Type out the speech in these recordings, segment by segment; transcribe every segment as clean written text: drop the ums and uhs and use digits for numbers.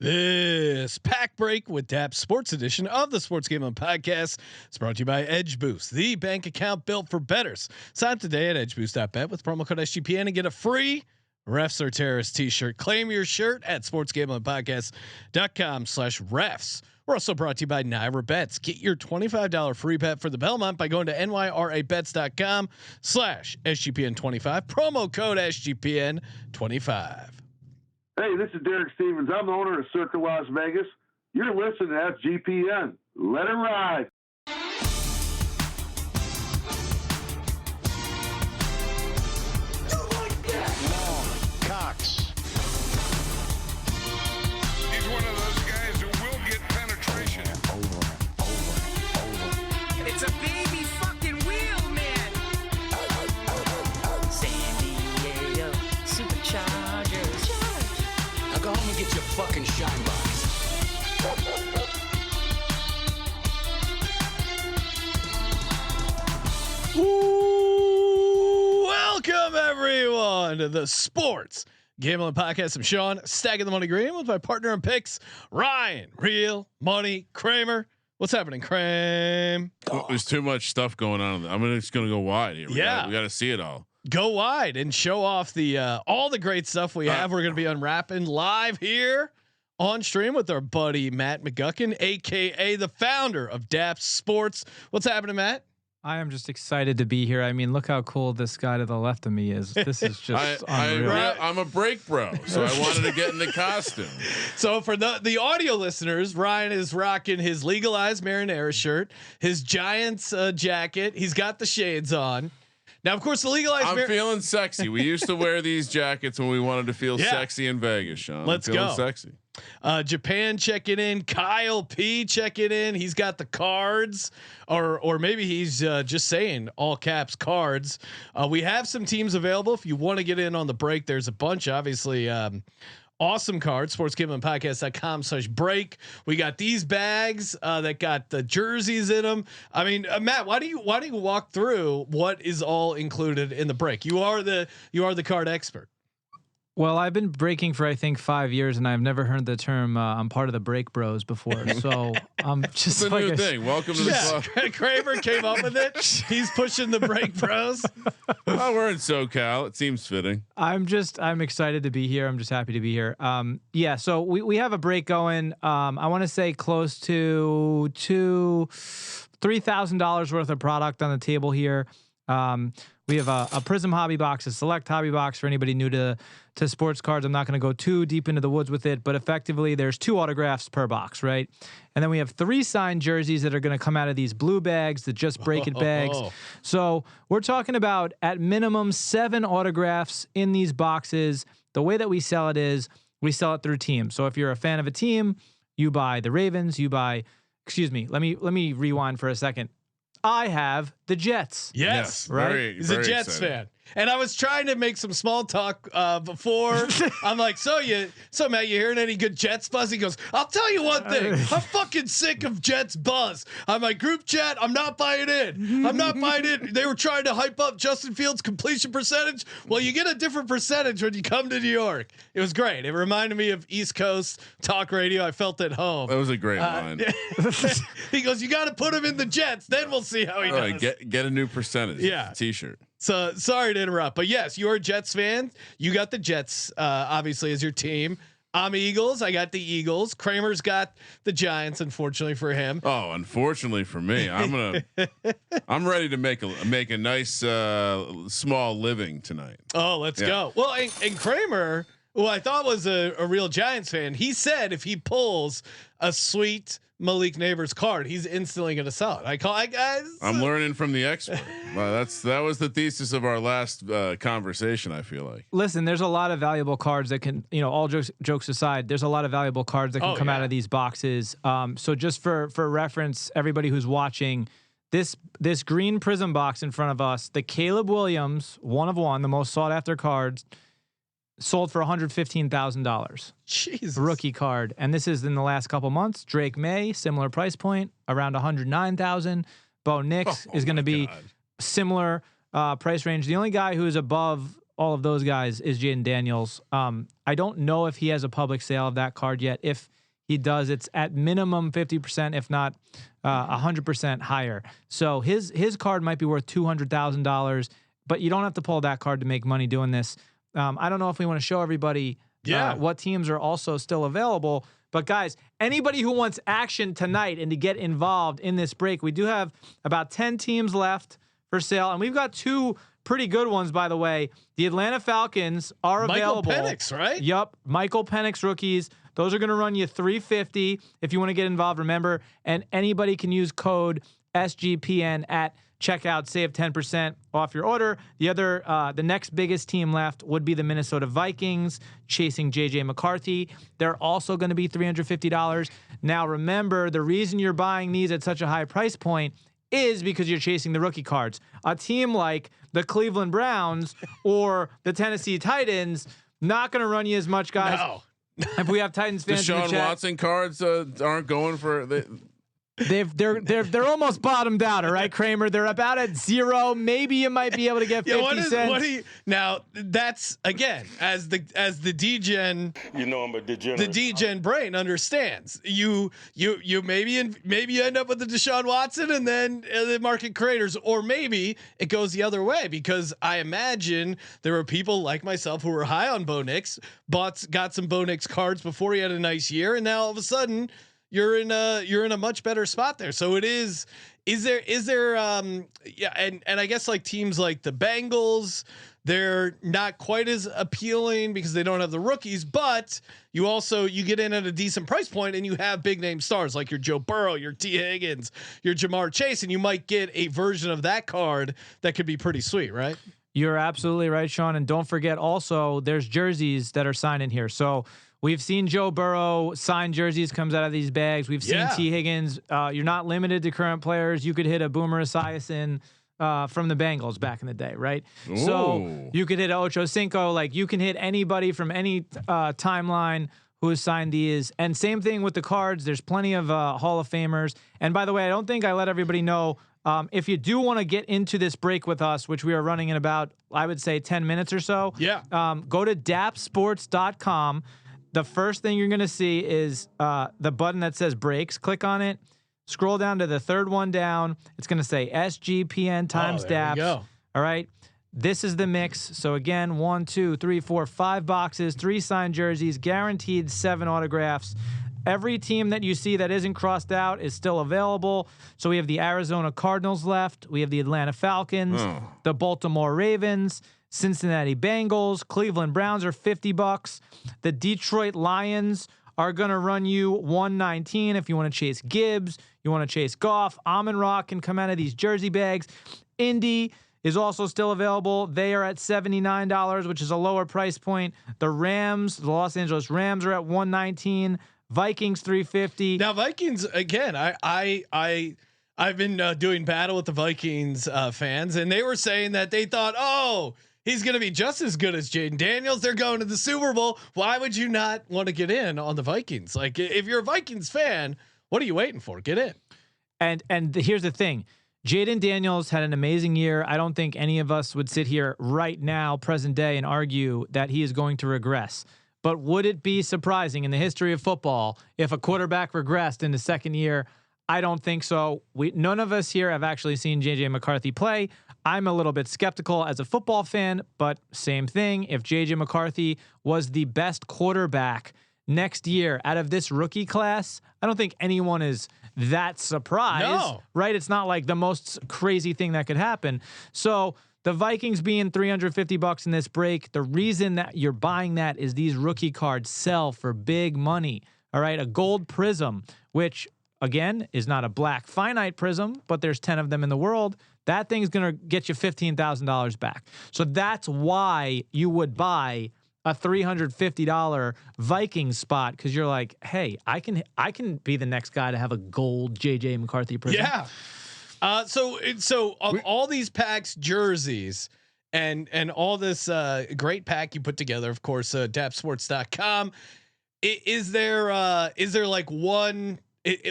This pack break with Dappz Sports Edition of the Sports Gambling Podcast is brought to you by Edge Boost, the bank account built for bettors. Sign up today at edgeboost.bet with promo code SGPN and get a free Refs Are Terrorists t-shirt. Claim your shirt at sportsgamblingpodcast.com/refs. We're also brought to you by Naira Bets. Get your $25 free bet for the Belmont by going to nyrabets.com/SGPN25. Promo code SGPN25. Hey, this is Derek Stevens. I'm the owner of Circa Las Vegas. You're listening to SGPN. Let it ride. Long, Cox. He's one of those guys who will get penetration. Over. It's a baby fucking wheel, man. San Diego Superchargers. Now go home and get your fucking shine box. Welcome everyone to the Sports Gambling Podcast. I'm Sean, stacking the money green with my partner in picks, Ryan, Real Money Kramer. What's happening, Kramer? There's too much stuff going on. I'm just gonna go wide here. We gotta see it all. Go wide and show off the all the great stuff we have. We're gonna be unwrapping live here on stream with our buddy Matt McGuckin, aka the founder of Dappz Sports. What's happening, Matt? I am just excited to be here. I mean, look how cool this guy to the left of me is. This is just unreal. I'm a break bro, so I wanted to get in the costume. So for the audio listeners, Ryan is rocking his legalized marinara shirt, his Giants jacket. He's got the shades on. Now, of course, the legalized. I'm feeling sexy. We used to wear these jackets when we wanted to feel sexy in Vegas, Sean. Let's go. Sexy. Japan checking in. Kyle P checking in. He's got the cards, or maybe he's just saying all caps cards. We have some teams available if you want to get in on the break. There's a bunch, obviously. Awesome cards. Sportsgamblingpodcast.com/break. We got these bags that got the jerseys in them. I mean, Matt, why do you walk through what is all included in the break? You are the card expert. Well, I've been breaking for I think 5 years, and I've never heard the term "I'm part of the break bros" before. So I'm just it's a new thing. Welcome to the club. Kramer came up with it. He's pushing the break bros. Oh, we're in SoCal. It seems fitting. I'm excited to be here. I'm just happy to be here. Yeah. So we have a break going. I want to say close to $3,000 worth of product on the table here. We have a Prism hobby box, a select hobby box for anybody new to sports cards. I'm not going to go too deep into the woods with it, but effectively there's 2 autographs per box, right? And then we have 3 signed jerseys that are going to come out of these blue bags, the Just Break It bags. So we're talking about at minimum 7 autographs in these boxes. The way that we sell it is we sell it through teams. So if you're a fan of a team, you buy the Ravens, let me rewind for a second. I have the Jets. Yes, right. He's a Jets fan. And I was trying to make some small talk before. I'm like, so Matt, you hearing any good Jets buzz? He goes, I'll tell you one thing. I'm fucking sick of Jets buzz. I'm like, group chat. I'm not buying in. I'm not buying in. They were trying to hype up Justin Fields' completion percentage. Well, you get a different percentage when you come to New York. It was great. It reminded me of East Coast talk radio. I felt at home. That was a great line. He goes, you got to put him in the Jets. Then we'll see how he does. Get a new percentage. Yeah. T-shirt. So sorry to interrupt, but yes, you're a Jets fan. You got the Jets, obviously, as your team. I'm Eagles. I got the Eagles. Kramer's got the Giants. Unfortunately for him. Oh, unfortunately for me, I'm ready to make a nice small living tonight. Oh, let's go. Well, and Kramer, who I thought was a real Giants fan, he said if he pulls a sweet Malik Neighbors card, he's instantly going to sell it. I call it, guys. I'm learning from the expert. Well, that was the thesis of our last conversation. I feel like. Listen, there's a lot of valuable cards that can, all jokes aside, there's a lot of valuable cards that can come out of these boxes. So just for reference, everybody who's watching, this green Prism box in front of us, the Caleb Williams 1 of 1, the most sought after cards, sold for $115,000. Jesus. Rookie card. And this is in the last couple months. Drake May, similar price point, around $109,000. Bo Nix is going to be similar price range. The only guy who is above all of those guys is Jaden Daniels. I don't know if he has a public sale of that card yet. If he does, it's at minimum 50%, if not 100% higher. So his card might be worth $200,000, but you don't have to pull that card to make money doing this. I don't know if we want to show everybody what teams are also still available. But guys, anybody who wants action tonight and to get involved in this break, we do have about 10 teams left for sale, and we've got 2 pretty good ones, by the way. The Atlanta Falcons are available. Michael Penix, right? Yep, Michael Penix rookies. Those are going to run you $350 if you want to get involved. Remember, and anybody can use code SGPN at checkout, save 10% off your order. The next biggest team left would be the Minnesota Vikings, chasing JJ McCarthy. They're also going to be $350. Now, remember, the reason you're buying these at such a high price point is because you're chasing the rookie cards. A team like the Cleveland Browns or the Tennessee Titans, not going to run you as much, guys. No. If we have Titans fans, Deshaun Watson cards aren't going for. They're almost bottomed out, all right, Kramer. They're about at 0. Maybe you might be able to get 50 cents. Now that's again as the degen. You know I'm a degenerate. The degen brain understands. You maybe you end up with the Deshaun Watson and then the market creators, or maybe it goes the other way, because I imagine there were people like myself who were high on Bo Nix, got some Bo Nix cards before he had a nice year, and now all of a sudden you're in a much better spot there. So it is there and I guess like teams like the Bengals, they're not quite as appealing because they don't have the rookies, but you get in at a decent price point and you have big name stars like your Joe Burrow, your T Higgins, your Jamar Chase, and you might get a version of that card that could be pretty sweet, right? You're absolutely right, Sean. And don't forget also there's jerseys that are signed in here. So we've seen Joe Burrow signed jerseys comes out of these bags. We've seen T Higgins. You're not limited to current players. You could hit a Boomer Esiason from the Bengals back in the day, right? Ooh. So you could hit Ocho Cinco. Like you can hit anybody from any timeline who has signed these. And same thing with the cards. There's plenty of Hall of Famers. And by the way, I don't think I let everybody know, if you do want to get into this break with us, which we are running in about, I would say 10 minutes or so. Go to dappsports.com. The first thing you're going to see is the button that says breaks. Click on it. Scroll down to the third one down. It's going to say SGPN times Dappz. All right. This is the mix. So again, 1, 2, 3, 4, 5 boxes, 3 signed jerseys, guaranteed 7 autographs. Every team that you see that isn't crossed out is still available. So we have the Arizona Cardinals left. We have the Atlanta Falcons, the Baltimore Ravens, Cincinnati Bengals, Cleveland Browns are $50. The Detroit Lions are going to run you $119 if you want to chase Gibbs, you want to chase Goff. Amon-Ra can come out of these jersey bags. Indy is also still available. They are at $79, which is a lower price point. The Rams, the Los Angeles Rams are at $119. Vikings $350. Now Vikings again. I've been doing battle with the Vikings fans, and they were saying that they thought, oh, he's going to be just as good as Jaden Daniels. They're going to the Super Bowl. Why would you not want to get in on the Vikings? Like if you're a Vikings fan, what are you waiting for? Get in. And here's the thing. Jaden Daniels had an amazing year. I don't think any of us would sit here right now, present day, and argue that he is going to regress. But would it be surprising in the history of football if a quarterback regressed in the second year? I don't think so. None of us here have actually seen JJ McCarthy play. I'm a little bit skeptical as a football fan, but same thing. If JJ McCarthy was the best quarterback next year out of this rookie class, I don't think anyone is that surprised. No. Right? It's not like the most crazy thing that could happen. So the Vikings being $350 in this break, the reason that you're buying that is these rookie cards sell for big money. All right, a gold prism, which again is not a black finite prism, but there's 10 of them in the world. That thing's going to get you $15,000 back. So that's why you would buy a $350 Vikings spot, because you're like, hey, I can be the next guy to have a gold JJ McCarthy prism. Yeah. So of all these packs, jerseys, and all this great pack you put together, of course, dappsports.com. Is there like one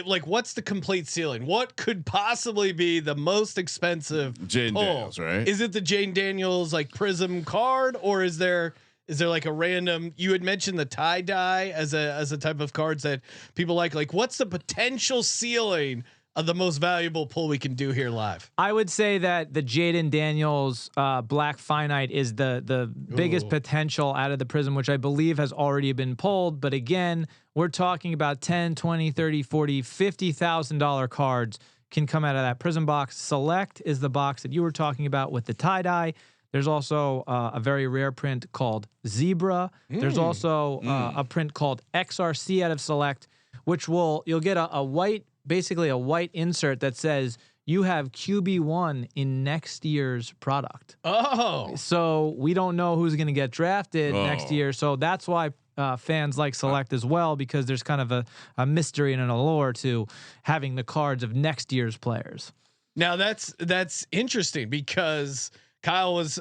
like what's the complete ceiling? What could possibly be the most expensive Jaden pull? Daniels, right? Is it the Jaden Daniels like Prism card, or is there like a random? You had mentioned the tie dye as a type of cards that people like. Like, what's the potential ceiling of the most valuable pull we can do here live? I would say that the Jaden Daniels Black Finite is the biggest potential out of the Prism, which I believe has already been pulled. But again, we're talking about 10, 20, 30, 40, $50,000 cards can come out of that Prism box. Select is the box that you were talking about with the tie-dye. There's also a very rare print called Zebra. There's also a print called XRC out of Select, which you'll get a white, basically a white insert that says you have QB1 in next year's product. Oh, So we don't know who's going to get drafted next year. So that's why fans like Select as well, because there's kind of a mystery and an allure to having the cards of next year's players. now that's interesting because Kyle was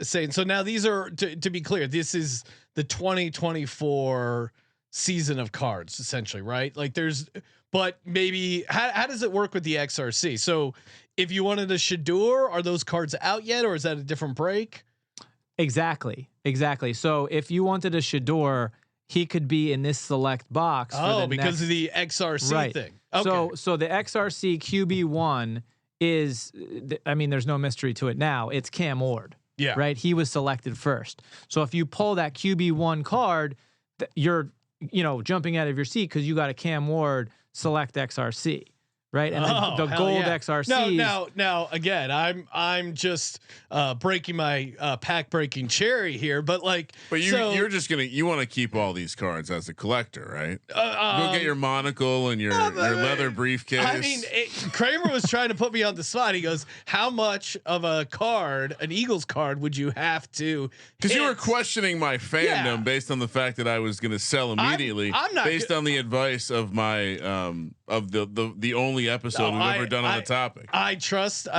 saying. So now these are to be clear. This is the 2024 season of cards, essentially, right? Like but maybe how does it work with the XRC? So if you wanted a Shador, are those cards out yet, or is that a different break? Exactly. So if you wanted a Shador, he could be in this Select box. Because of the XRC thing. Okay. So the XRC QB1 is, I mean, there's no mystery to it now. It's Cam Ward. Yeah. Right. He was selected first. So if you pull that QB1 card, you're jumping out of your seat because you got a Cam Ward Select XRC. Right. And the gold XRCs. Now again, I'm just breaking my pack breaking cherry here, but you're just you want to keep all these cards as a collector, right? Go get your monocle and your leather briefcase. I mean, Kramer was trying to put me on the spot. He goes, "How much of a card, an Eagles card, would you have to?" Because you were questioning my fandom based on the fact that I was going to sell immediately, I'm not based on the advice of my of the only episode we've ever done on the topic. I trust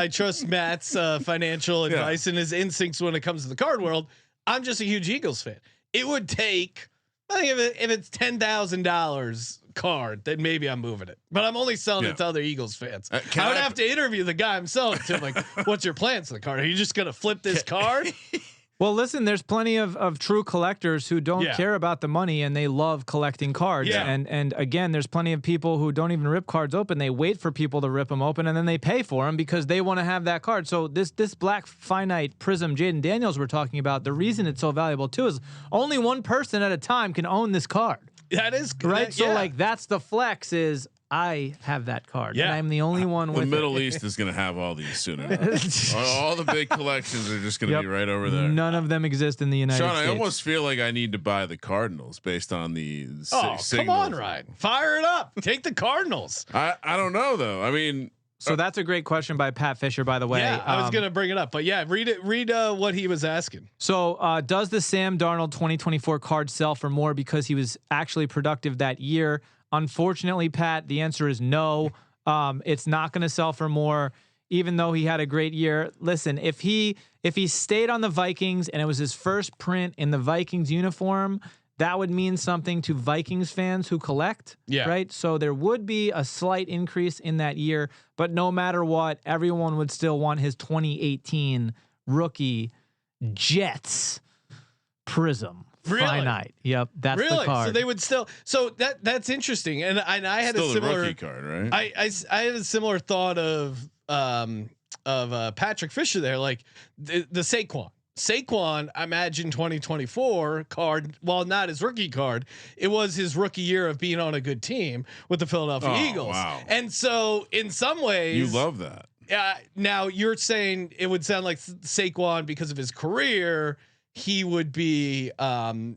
Matt's financial advice and his instincts when it comes to the card world. I'm just a huge Eagles fan. It would take, I think if it's $10,000 card, then maybe I'm moving it. But I'm only selling it to other Eagles fans. I would have to interview the guy I'm selling to. Like, what's your plans for the card? Are you just gonna flip this card? Well, listen, there's plenty of true collectors who don't care about the money and they love collecting cards. Yeah. And again, there's plenty of people who don't even rip cards open. They wait for people to rip them open and then they pay for them because they want to have that card. So this Black Finite Prism Jaden Daniels we're talking about, the reason it's so valuable too is only one person at a time can own this card. That is right. So that's the flex is I have that card. And I'm the only one with the Middle East is going to have all these sooner. All the big collections are just going to be right over there. None of them exist in the United States. I almost feel like I need to buy the Cardinals based on the signals. Come on, Ryan. Fire it up. Take the Cardinals. I don't know though. I mean, so that's a great question by Pat Fisher, by the way. Yeah, I was going to bring it up, but read it. Read what he was asking. So does the Sam Darnold 2024 card sell for more because he was actually productive that year? Unfortunately, Pat, the answer is no. It's not going to sell for more, even though he had a great year. Listen, if he stayed on the Vikings and it was his first print in the Vikings uniform, that would mean something to Vikings fans who collect. Yeah. Right. So there would be a slight increase in that year, but no matter what, everyone would still want his 2018 rookie Jets Prism. Really? Finite. Yep, that's really? the card. So they would still. So that's interesting. And I had still a similar rookie card, right? I had a similar thought of Patrick Fisher there, like the Saquon. Saquon, I imagine 2024 card, while not his rookie card, it was his rookie year of being on a good team with the Philadelphia Eagles. Wow. And so in some ways, you love that. Now you're saying it would sound like Saquon because of his career, he would be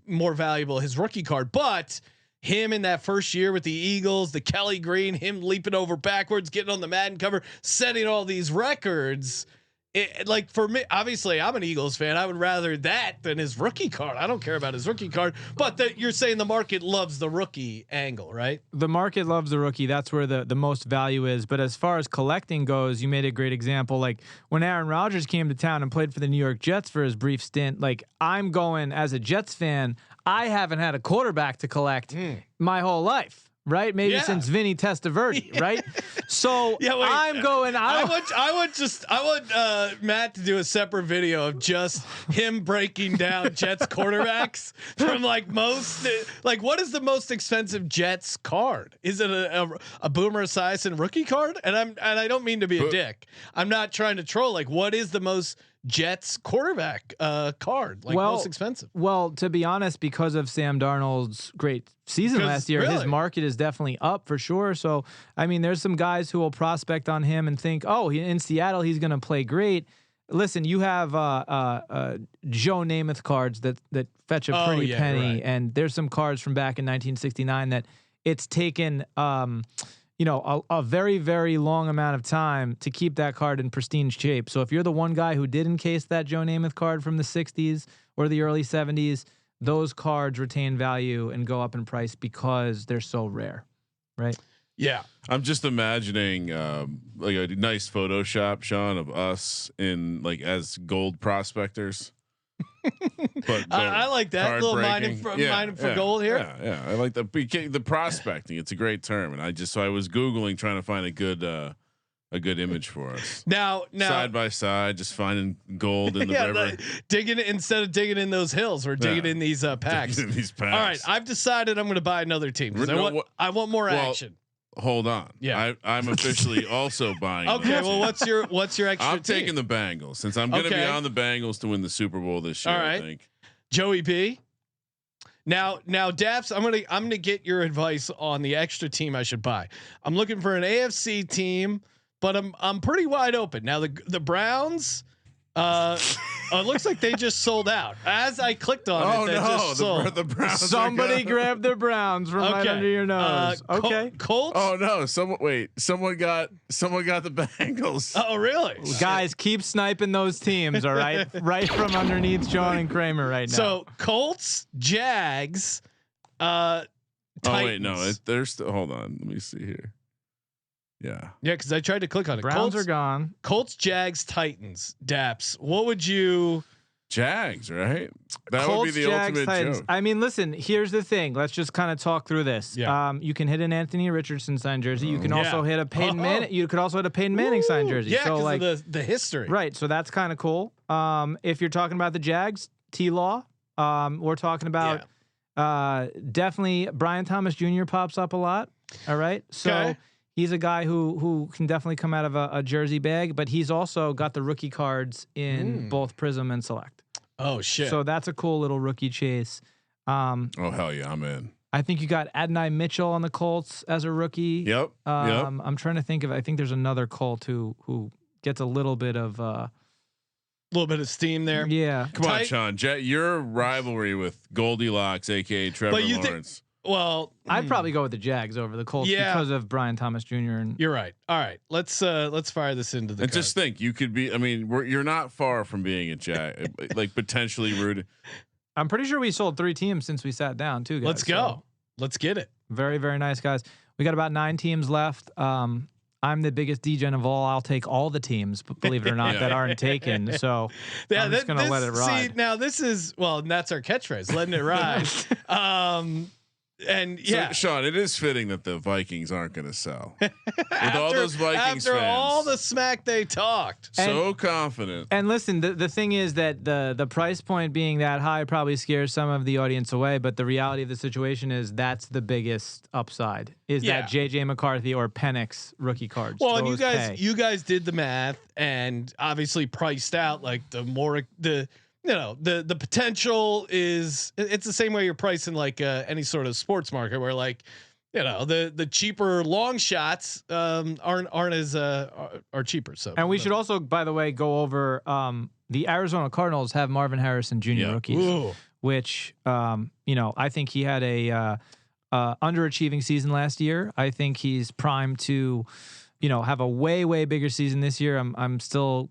more valuable his rookie card, but him in that first year with the Eagles, the Kelly Green, him leaping over backwards, getting on the Madden cover, setting all these records. Like for me, obviously I'm an Eagles fan. I would rather that than his rookie card. I don't care about his rookie card, but you're saying the market loves the rookie angle, right? The market loves the rookie. That's where the most value is. But as far as collecting goes, you made a great example. Like when Aaron Rodgers came to town and played for the New York Jets for his brief stint, like I'm going as a Jets fan, I haven't had a quarterback to collect my whole life. right? Maybe Yeah. since Vinny Testaverde, right? So Yeah, wait. I'm going. I want Matt to do a separate video of just him breaking down Jets quarterbacks from like what is the most expensive Jets card? Is it a Boomer Esiason rookie card? And I don't mean to be a dick. I'm not trying to troll. Like, what is the most Jets quarterback card? Like, most expensive? Well, to be honest, because of Sam Darnold's great season last year, his market is definitely up for sure. So, I mean, there's some guys who will prospect on him and think, oh, in Seattle, he's going to play great. Listen, you have Joe Namath cards that fetch a pretty penny, right. and there's some cards from back in 1969 that it's taken a very, very long amount of time to keep that card in pristine shape. So if you're the one guy who did encase that Joe Namath card from the 60s or the early 70s, those cards retain value and go up in price because they're so rare, right? Yeah. I'm just imagining like a nice Photoshop, Sean, of us in like as gold prospectors. But I like that little mining for gold here. Yeah, I like the prospecting. It's a great term, and I was Googling trying to find a good image for us. Now side by side, just finding gold in the river. Digging instead of digging in those hills, we're digging in these packs. In these packs. All right, I've decided I'm going to buy another team. I want more action. Hold on. Yeah, I'm officially also buying. Okay, well, what's your extra? I'm taking the Bengals since I'm going to be on the Bengals to win the Super Bowl this year. All right. I think. Joey B. Now, Dappz, I'm gonna get your advice on the extra team I should buy. I'm looking for an AFC team, but I'm pretty wide open. Now the Browns. It looks like they just sold out. As I clicked on the Browns. Somebody grabbed the Browns from right under your nose. Okay, Colts. Oh no! Someone got the Bengals. Oh really? Guys, keep sniping those teams. All right, right from underneath Sean and Kramer right now. So Colts, Jags. Titans. Oh wait, no. There's still. Hold on. Let me see here. Yeah, because I tried to click on it. Browns are gone. Colts, Jags, Titans. Dappz. What would you? Jags, right? That Colts, would be the Jags, ultimate Titans. joke. I mean, listen. Here's the thing. Let's just kind of talk through this. Yeah. You can hit an Anthony Richardson signed jersey. You can also hit a Peyton Manning. You could also hit a Peyton Manning signed jersey. Yeah, so like the history. Right. So that's kind of cool. If you're talking about the Jags, T-Law. We're talking about definitely Brian Thomas Jr. pops up a lot. All right. So. He's a guy who can definitely come out of a jersey bag, but he's also got the rookie cards in both Prism and Select. Oh shit! So that's a cool little rookie chase. Oh hell yeah, I'm in. I think you got Adonai Mitchell on the Colts as a rookie. Yep. I'm trying to think of. I think there's another Colt who gets a little bit of steam there. Yeah. Come on, Sean. Your rivalry with Goldilocks, aka Trevor Lawrence. Well, I'd probably go with the Jags over the Colts because of Brian Thomas Jr. And you're right. All right, let's fire this into the. And just think, you could be. I mean, you're not far from being a Jag, like potentially rooted. I'm pretty sure we sold 3 teams since we sat down too. Guys. Let's go. Let's get it. Very, very nice, guys. We got about 9 teams left. I'm the biggest degen of all. I'll take all the teams, but believe it or not, that aren't taken. So I'm just gonna let it ride. See, now this is that's our catchphrase, letting it ride. And so, Sean, it is fitting that the Vikings aren't going to sell. With all those Vikings after fans, all the smack they talked, so confident. And listen, the thing is that the price point being that high probably scares some of the audience away. But the reality of the situation is that's the biggest upside is that JJ McCarthy or Penix rookie cards. Well, and you guys did the math and obviously priced out like the potential is it's the same way you're pricing like any sort of sports market where like the cheaper long shots aren't as are cheaper. So and we should also, by the way, go over the Arizona Cardinals have Marvin Harrison Jr. rookies, which I think he had a underachieving season last year. I think he's primed to have a way bigger season this year. I'm still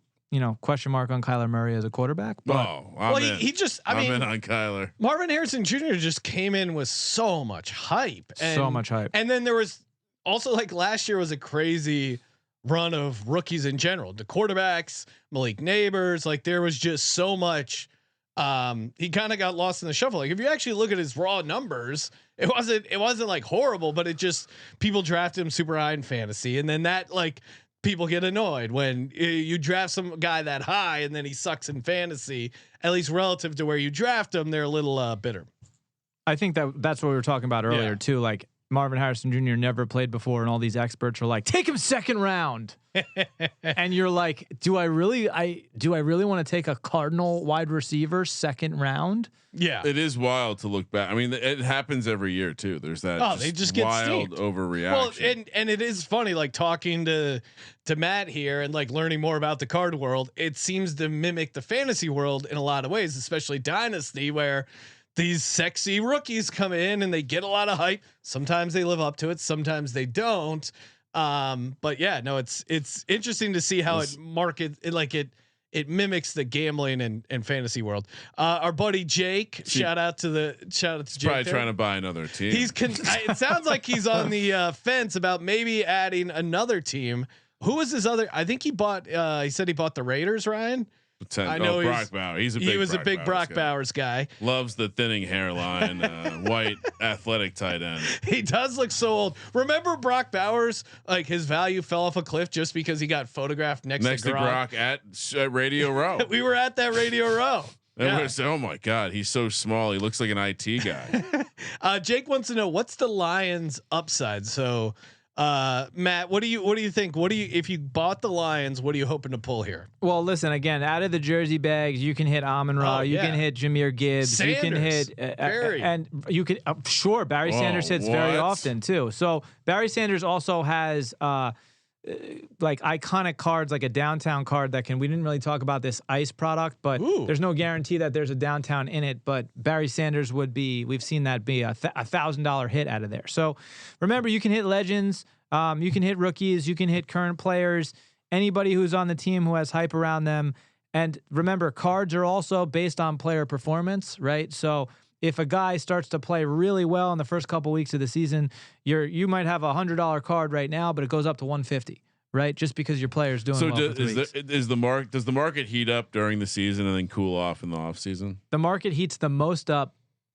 question mark on Kyler Murray as a quarterback. But I'm in on Kyler. Marvin Harrison Jr. just came in with so much hype. And then there was also like last year was a crazy run of rookies in general. The quarterbacks, Malik Neighbors, like there was just so much he kind of got lost in the shuffle. Like if you actually look at his raw numbers, it wasn't like horrible, but it just people draft him super high in fantasy, and then that like people get annoyed when you draft some guy that high and then he sucks in fantasy. At least relative to where you draft him, they're a little bitter. I think that's what we were talking about earlier too. Like Marvin Harrison Jr. never played before, and all these experts are like, take him second round. And you're like, do I really want to take a Cardinal wide receiver second round? Yeah, it is wild to look back. I mean, it happens every year too. There's that. They just get wild steamed. overreaction. Well, and it is funny, like talking to Matt here and like learning more about the card world. It seems to mimic the fantasy world in a lot of ways, especially Dynasty, where these sexy rookies come in and they get a lot of hype. Sometimes they live up to it, sometimes they don't. But yeah, no, it's interesting to see how it mimics the gambling and fantasy world. Our buddy Jake, shout out to Jake. Probably trying to buy another team. It sounds like he's on the fence about maybe adding another team. Who was his other? I think he bought. He said he bought the Raiders. Ryan. I know Brock Bowers. He was a big Brock Bowers guy. Loves the thinning hairline, white athletic tight end. He does look so old. Remember Brock Bowers? Like his value fell off a cliff just because he got photographed next to Gronk at Radio Row. We were at that Radio Row. Oh my God, he's so small. He looks like an IT guy. Jake wants to know what's the Lions' upside. So, Matt, what do you think? If you bought the Lions, what are you hoping to pull here? Well, listen, again, out of the jersey bags, you can hit Amon-Ra, you can hit Jahmyr Gibbs, Sanders, you can hit and you can Barry Sanders hits very often too. So Barry Sanders also has like iconic cards, like a downtown card that we didn't really talk about this ice product, but there's no guarantee that there's a downtown in it, but Barry Sanders we've seen that be a $1,000 hit out of there. So remember, you can hit legends, you can hit rookies, you can hit current players, anybody who's on the team who has hype around them. And remember, cards are also based on player performance, right? So if a guy starts to play really well in the first couple weeks of the season, you might have $100 card right now, but it goes up to $150, right? Just because your player's doing well. So does the market heat up during the season and then cool off in the off seseason? The market heats the most up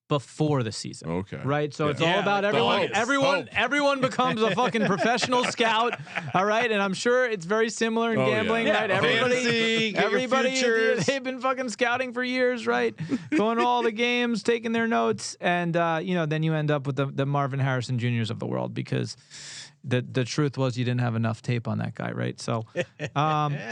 before the season. Okay. Right. So it's all about everyone becomes a fucking professional scout. All right. And I'm sure it's very similar in gambling, right? Everybody, they've been fucking scouting for years, right? Going to all the games, taking their notes. And, then you end up with the Marvin Harrison Juniors of the world, because the truth was you didn't have enough tape on that guy. Right. So,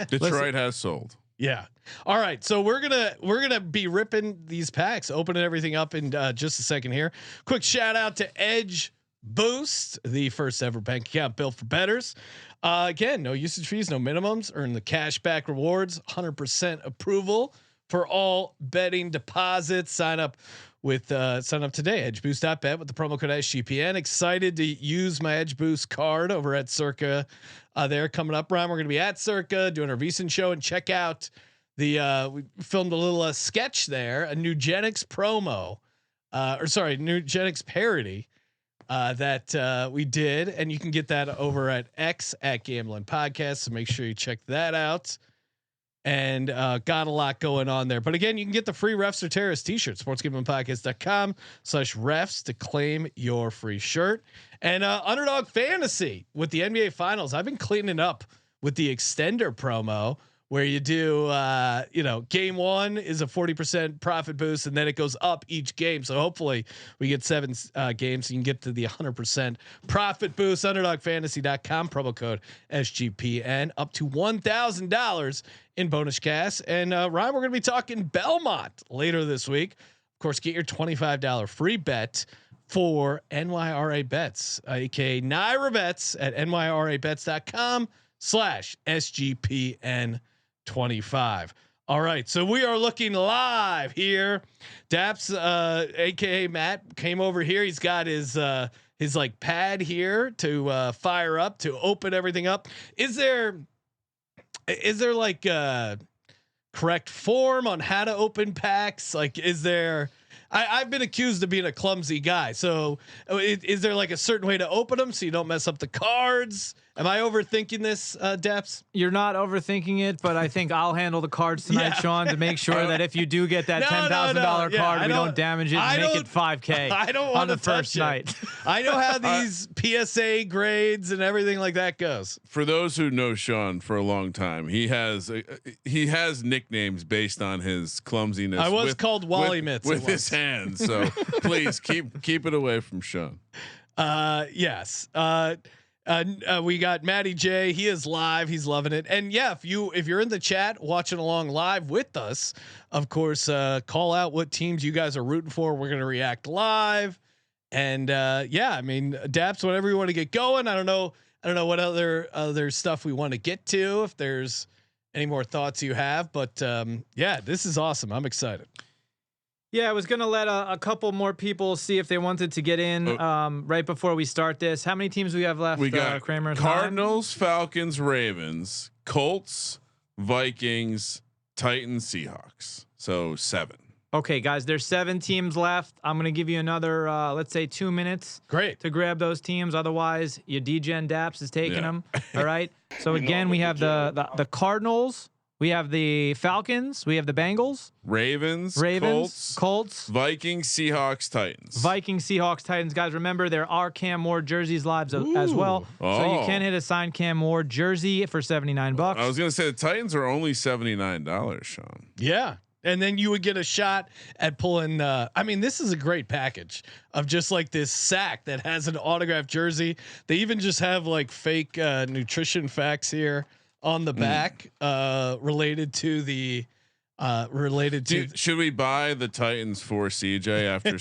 Detroit has sold. Yeah. All right. So we're gonna be ripping these packs, opening everything up in just a second here. Quick shout out to Edge Boost, the first ever bank account built for bettors. Again, no usage fees, no minimums. Earn the cash back rewards, 100% approval for all betting deposits. Sign up today. EdgeBoost.bet with the promo code SGPN. Excited to use my Edge Boost card over at Circa. They're coming up, Ryan. We're going to be at Circa doing our VSiN show, and check out we filmed a little sketch there, a Nugenics promo, Nugenics parody that we did, and you can get that over at X at Gambling Podcast. So make sure you check that out. And got a lot going on there. But again, you can get the free Refs or Terrorists t-shirt, sportsgamblingpodcast.com/refs to claim your free shirt. And Underdog Fantasy with the NBA Finals. I've been cleaning up with the extender promo, where you do, game one is a 40% profit boost, and then it goes up each game. So hopefully we get 7 games, so you can get to the 100% profit boost. UnderdogFantasy.com, promo code SGPN, up to $1,000 in bonus cash. And Ryan, we're going to be talking Belmont later this week. Of course, get your $25 free bet for NYRA bets, aka Naira bets, at nyrabets.com/SGPN25. All right, so we are looking live here. Dappz, aka Matt, came over here. He's got his like pad here to fire up, to open everything up. Is there like correct form on how to open packs? Like, is there? I've been accused of being a clumsy guy. So is there like a certain way to open them so you don't mess up the cards? Am I overthinking this, Dappz? You're not overthinking it, but I think I'll handle the cards tonight, Yeah. Sean, to make sure that if you do get that $10,000 Yeah, card, I we don't damage it and make it $5K I don't on want the to first touch night. it. I know how these PSA grades and everything like that goes. For those who know Sean for a long time, he has nicknames based on his clumsiness. I was called Wally Mitts with at his once. hands. So please keep it away from Sean. Yes. We got Matty J. He is live. He's loving it. And yeah, if you're in the chat watching along live with us, of course, call out what teams you guys are rooting for. We're gonna react live. And yeah, I mean, Dappz, whatever you want to get going. I don't know what other stuff we want to get to. If there's any more thoughts you have, but yeah, this is awesome. I'm excited. Yeah, I was gonna let a couple more people see if they wanted to get in right before we start this. How many teams do we have left? We got Kramer. Cardinals, Falcons, Ravens, Colts, Vikings, Titans, Seahawks. So 7. Okay, guys, there's 7 teams left. I'm gonna give you another, let's say, 2 minutes. Great. To grab those teams. Otherwise, your DGen Dappz is taking Yeah. them. All right. So again, we have the Cardinals. We have the Falcons. We have the Bengals. Ravens, Colts. Vikings, Seahawks, Titans. Vikings, Seahawks, Titans. Guys, remember there are Cam Moore jerseys live as well. So you can hit a signed Cam Moore jersey for $79. I was gonna say the Titans are only $79, Sean. Yeah. And then you would get a shot at pulling. I mean, this is a great package of just like this sack that has an autographed jersey. They even just have like fake nutrition facts here on the back related to the Should we buy the Titans for CJ after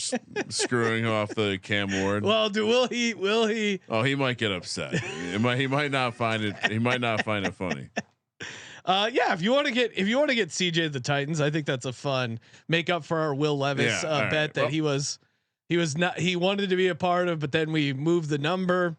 screwing off the Cam Ward? Well, will he? Oh, he might get upset. He might not find it. He might not find it funny. Yeah, if you want to get CJ the Titans, I think that's a fun make up for our Will Levis bet that he wanted to be a part of, but then we moved the number.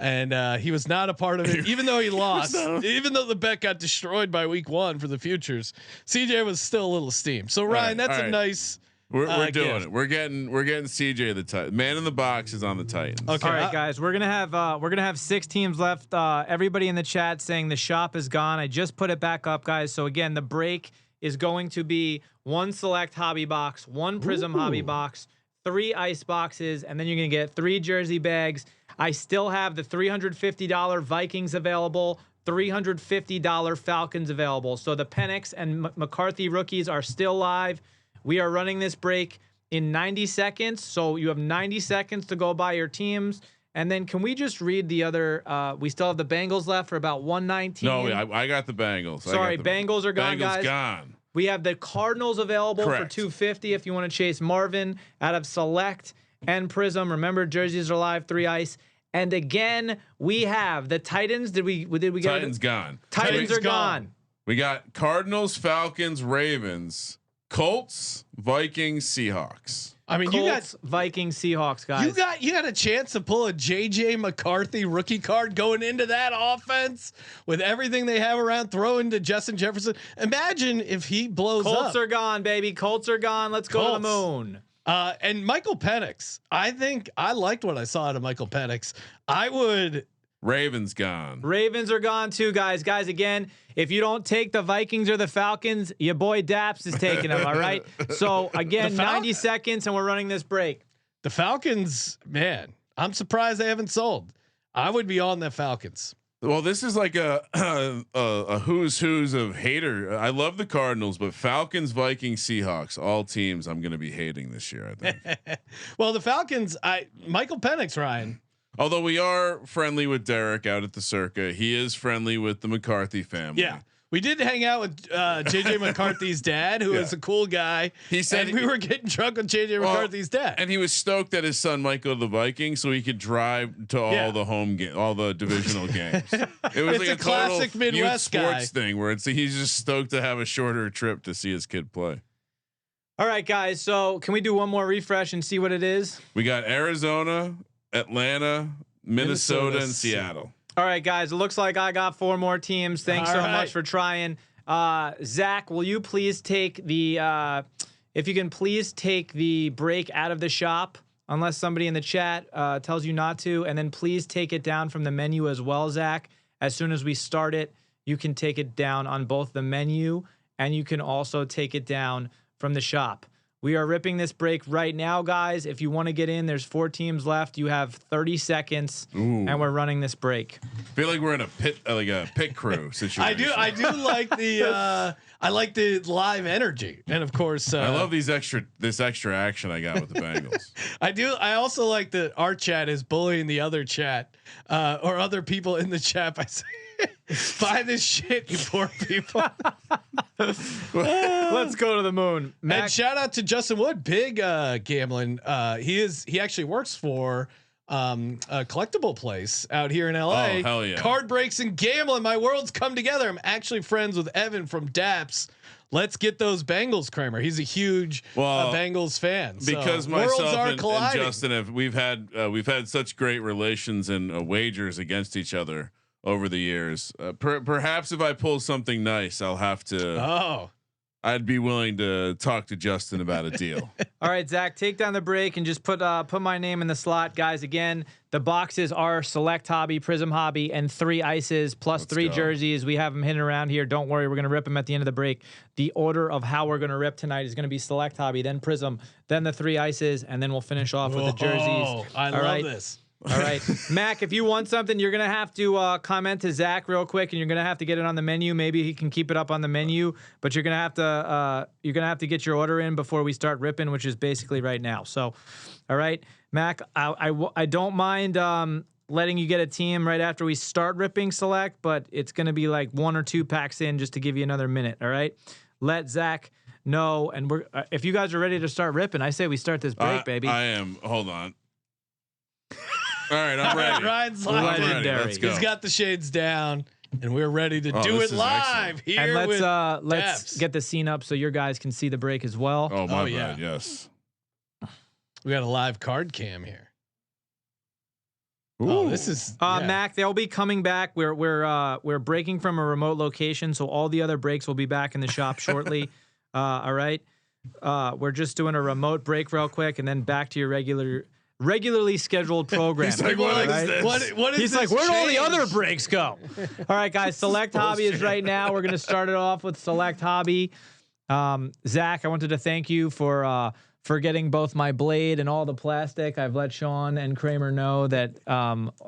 And he was not a part of it, even though he lost. Even though the bet got destroyed by week 1 for the futures, CJ was still a little steamed. So Ryan, that's a nice. We're doing gift. it. We're getting CJ the Titans. Man in the box is on the Titans. Okay. All right, guys, we're gonna have 6 teams left. Everybody in the chat saying the shop is gone. I just put it back up, guys. So again, the break is going to be 1 select hobby box, 1 Prism hobby box, 3 ice boxes, and then you're gonna get 3 jersey bags. I still have the $350 Vikings available, $350 Falcons available. So the Penix and McCarthy rookies are still live. We are running this break in 90 seconds. So you have 90 seconds to go buy your teams. And then can we just read the other? We still have the Bengals left for about 119. No, I got the Bengals. Sorry, Bengals are gone, guys. Gone. We have the Cardinals available Correct. for $250 if you want to chase Marvin out of Select and Prism. Remember, jerseys are live, 3 ice. And again, we have the Titans. Did we get Titans gone? Titans are gone. We got Cardinals, Falcons, Ravens, Colts, Vikings, Seahawks. I mean, Colts, Vikings, Seahawks, guys. you got a chance to pull a JJ McCarthy rookie card going into that offense with everything they have around. Throw into Justin Jefferson. Imagine if he blows up. Colts are gone, baby. Colts are gone. Let's go to the moon. And Michael Penix, I think I liked what I saw out of Michael Penix. Ravens gone. Ravens are gone too, guys. Guys, again, if you don't take the Vikings or the Falcons, your boy Dappz is taking them. All right. So again, 90 seconds, and we're running this break. The Falcons, man, I'm surprised they haven't sold. I would be on the Falcons. Well, this is like a who's of hater. I love the Cardinals, but Falcons, Vikings, Seahawks, all teams I'm going to be hating this year, I think. Well, the Falcons, Michael Penix, Ryan. Although we are friendly with Derek out at the Circa, he is friendly with the McCarthy family. Yeah. We did hang out with JJ McCarthy's dad, who is a cool guy. He said we were getting drunk with JJ McCarthy's dad, and he was stoked that his son might go to the Vikings, so he could drive to all the all the divisional games. It was like a classic total Midwest youth sports guy thing where he's just stoked to have a shorter trip to see his kid play. All right, guys. So can we do one more refresh and see what it is? We got Arizona, Atlanta, Minnesota, and Seattle. All right, guys. It looks like I got 4 more teams. Thanks so much for trying. Zach, will you please take the if you can please take the break out of the shop unless somebody in the chat tells you not to. And then please take it down from the menu as well, Zach. As soon as we start it, you can take it down on both the menu and you can also take it down from the shop. We are ripping this break right now, guys. If you want to get in, there's 4 teams left. You have 30 seconds, and we're running this break. I feel like we're in a pit crew situation. I do like the I like the live energy, and of course, I love this extra action I got with the Bengals. I also like that our chat is bullying the other chat or other people in the chat by saying, "Buy this shit, you poor people." Let's go to the moon. Mac, and shout out to Justin Wood, big gambling. He actually works for a collectible place out here in LA. Oh, hell yeah. Card breaks and gambling. My worlds come together. I'm actually friends with Evan from Dappz. Let's get those Bengals, Kramer. He's a huge Bengals fan. Because so myself and colliding. we've had such great relations and wagers against each other over the years. Perhaps if I pull something nice, I'll have to. I'd be willing to talk to Justin about a deal. All right, Zach, take down the break and just put my name in the slot, guys. Again, the boxes are Select Hobby, Prism Hobby, and 3 ices plus Let's 3 go. jerseys. We have them hidden around here. Don't worry, we're gonna rip them at the end of the break. The order of how we're gonna rip tonight is gonna be Select Hobby, then Prism, then the 3 ices, and then we'll finish off with the jerseys. I love this. All right, Mac, if you want something, you're gonna have to comment to Zach real quick, and you're gonna have to get it on the menu. Maybe he can keep it up on the menu, but you're gonna have to get your order in before we start ripping, which is basically right now. So, all right, Mac, I don't mind letting you get a team right after we start ripping Select, but it's gonna be like 1 or 2 packs in just to give you another minute. All right, let Zach know, and we're if you guys are ready to start ripping, I say we start this break, baby. I am. Hold on. All right, I'm ready. Ryan's I'm live. ready. Let's go. He's got the shades down, and we're ready to do this it is live excellent. here. And let's with let's Dappz. get the scene up so your guys can see the break as well. Oh my yeah. bad. Yes. We got a live card cam here. Ooh. Oh, this is Mac, they'll be coming back. We're breaking from a remote location, so all the other breaks will be back in the shop shortly. All right. We're just doing a remote break real quick, and then back to your regularly scheduled program. He's like, what is this? What is He's this like, where'd all the change? other breaks go? All right, guys. Select Hobby is right now. We're going to start it off with Select Hobby. Zach, I wanted to thank you for getting both my blade and all the plastic. I've let Sean and Kramer know that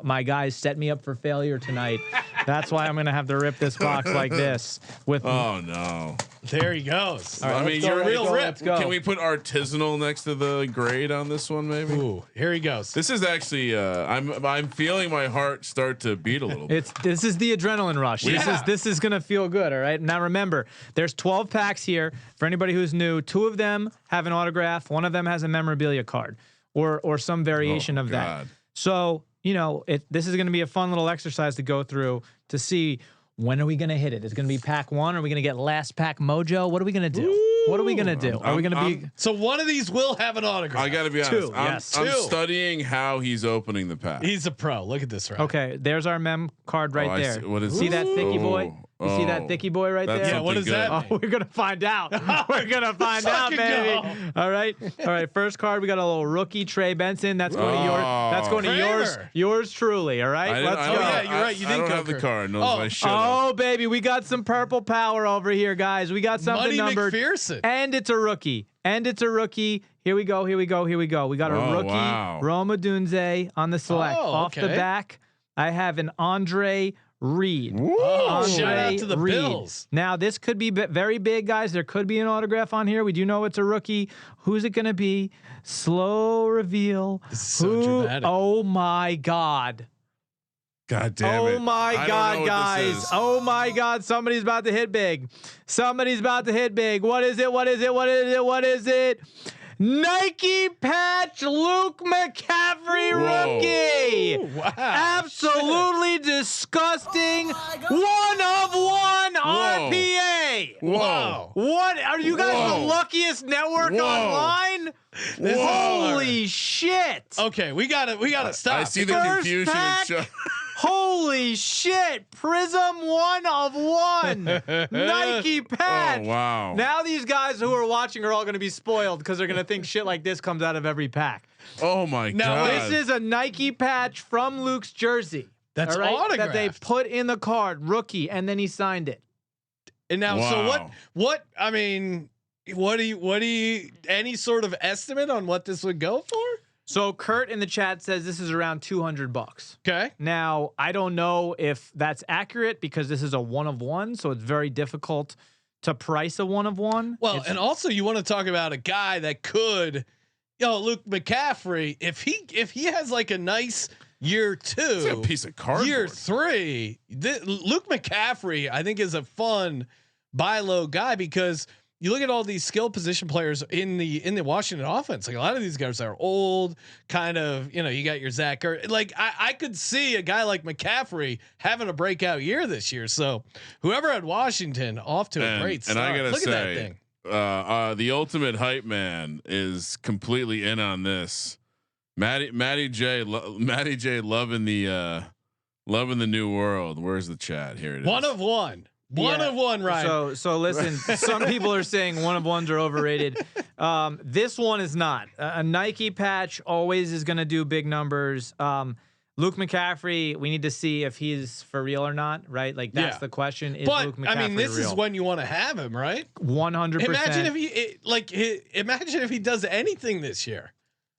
my guys set me up for failure tonight. That's why I'm going to have to rip this box like this. Oh no. There he goes. All right, I mean, let's go, you're let's real go, rip. let's go. Can we put artisanal next to the grade on this one, maybe? Ooh, here he goes. This is actually. I'm feeling my heart start to beat a little bit. This is the adrenaline rush. Yeah. This is gonna feel good. All right. Now remember, there's 12 packs here. For anybody who's new, 2 of them have an autograph. 1 of them has a memorabilia card or some variation of that. God. So this is gonna be a fun little exercise to go through to see when are we gonna hit it. It's gonna be pack 1. Are we gonna get last pack mojo? What are we gonna do? What are we gonna do? Are we gonna be? So one of these will have an autograph. I got to be honest. 2, I'm, yes. I'm 2. studying how he's opening the pack. He's a pro. Look at this, right? Okay, there's our mem card right I there. see. What is see that this? thicky boy? You see that Oh. thicky boy right That's there? Yeah, what does something that good. mean? We're gonna find out. We're gonna find out, Fucking baby. go. All right. First card, we got a little rookie Trey Benson. That's going to That's going to Kramer. yours truly. All right. I Let's I go. don't yeah, have- you're right. You I didn't don't go have the Kramer. Cardinals. Oh. I should have. Oh baby, we got some purple power over here, guys. We got something Money numbered, McPherson. and it's a rookie. Here we go. We got a Oh, rookie wow. Roma Dunze on the select. Oh, Off the okay. back, I have an Andre Reed. Oh, shout out Andre to the Reed. Bills. Now, this could be very big, guys. There could be an autograph on here. We do know it's a rookie. Who's it going to be? Slow reveal. This is so dramatic. Oh, my God. God damn it. Oh, my I don't know God, what guys. this is. Oh, my God. Somebody's about to hit big. Somebody's about to hit big. What is it? What is it? What is it? What is it? Nike patch Luke McCaffrey Whoa. rookie. Wow. Absolutely disgusting. 1 of 1 RPA. Whoa. What are you guys Whoa. the luckiest network Whoa. online? This is Holy shit. Okay, we gotta stop. I see the First confusion. pack. Holy shit! Prism 1 of 1 Nike patch. Oh wow! Now these guys who are watching are all going to be spoiled because they're going to think shit like this comes out of every pack. Oh my Now, god! This is a Nike patch from Luke's jersey. That's all right, autographed. that they put in the card, rookie, and then he signed it. And now, so Wow. what? I mean, what do you? Any sort of estimate on what this would go for? So Kurt in the chat says this is around $200. Okay. Now, I don't know if that's accurate because this is a 1 of 1, so it's very difficult to price a 1 of 1. Well, and also you want to talk about a guy that could, Luke McCaffrey, if he has like a nice year 2, It's like a piece of cardboard. year 3, Luke McCaffrey, I think is a fun buy low guy because you look at all these skill position players in the Washington offense. Like a lot of these guys are old, kind of. You got your Zach Ertz. Like I could see a guy like McCaffrey having a breakout year this year. So whoever had Washington off to a great start. And I gotta look say, at that thing. The ultimate hype man is completely in on this. Matty J loving the new world. Where's the chat? Here it is. 1 of 1. One of 1, Ryan. So listen, some people are saying 1 of 1s are overrated. This one is not. A Nike patch always is going to do big numbers. Luke McCaffrey, we need to see if he's for real or not, right? Like that's the question. Is But Luke McCaffrey I mean, this real? is when you want to have him, right? 100%. Imagine if he does anything this year.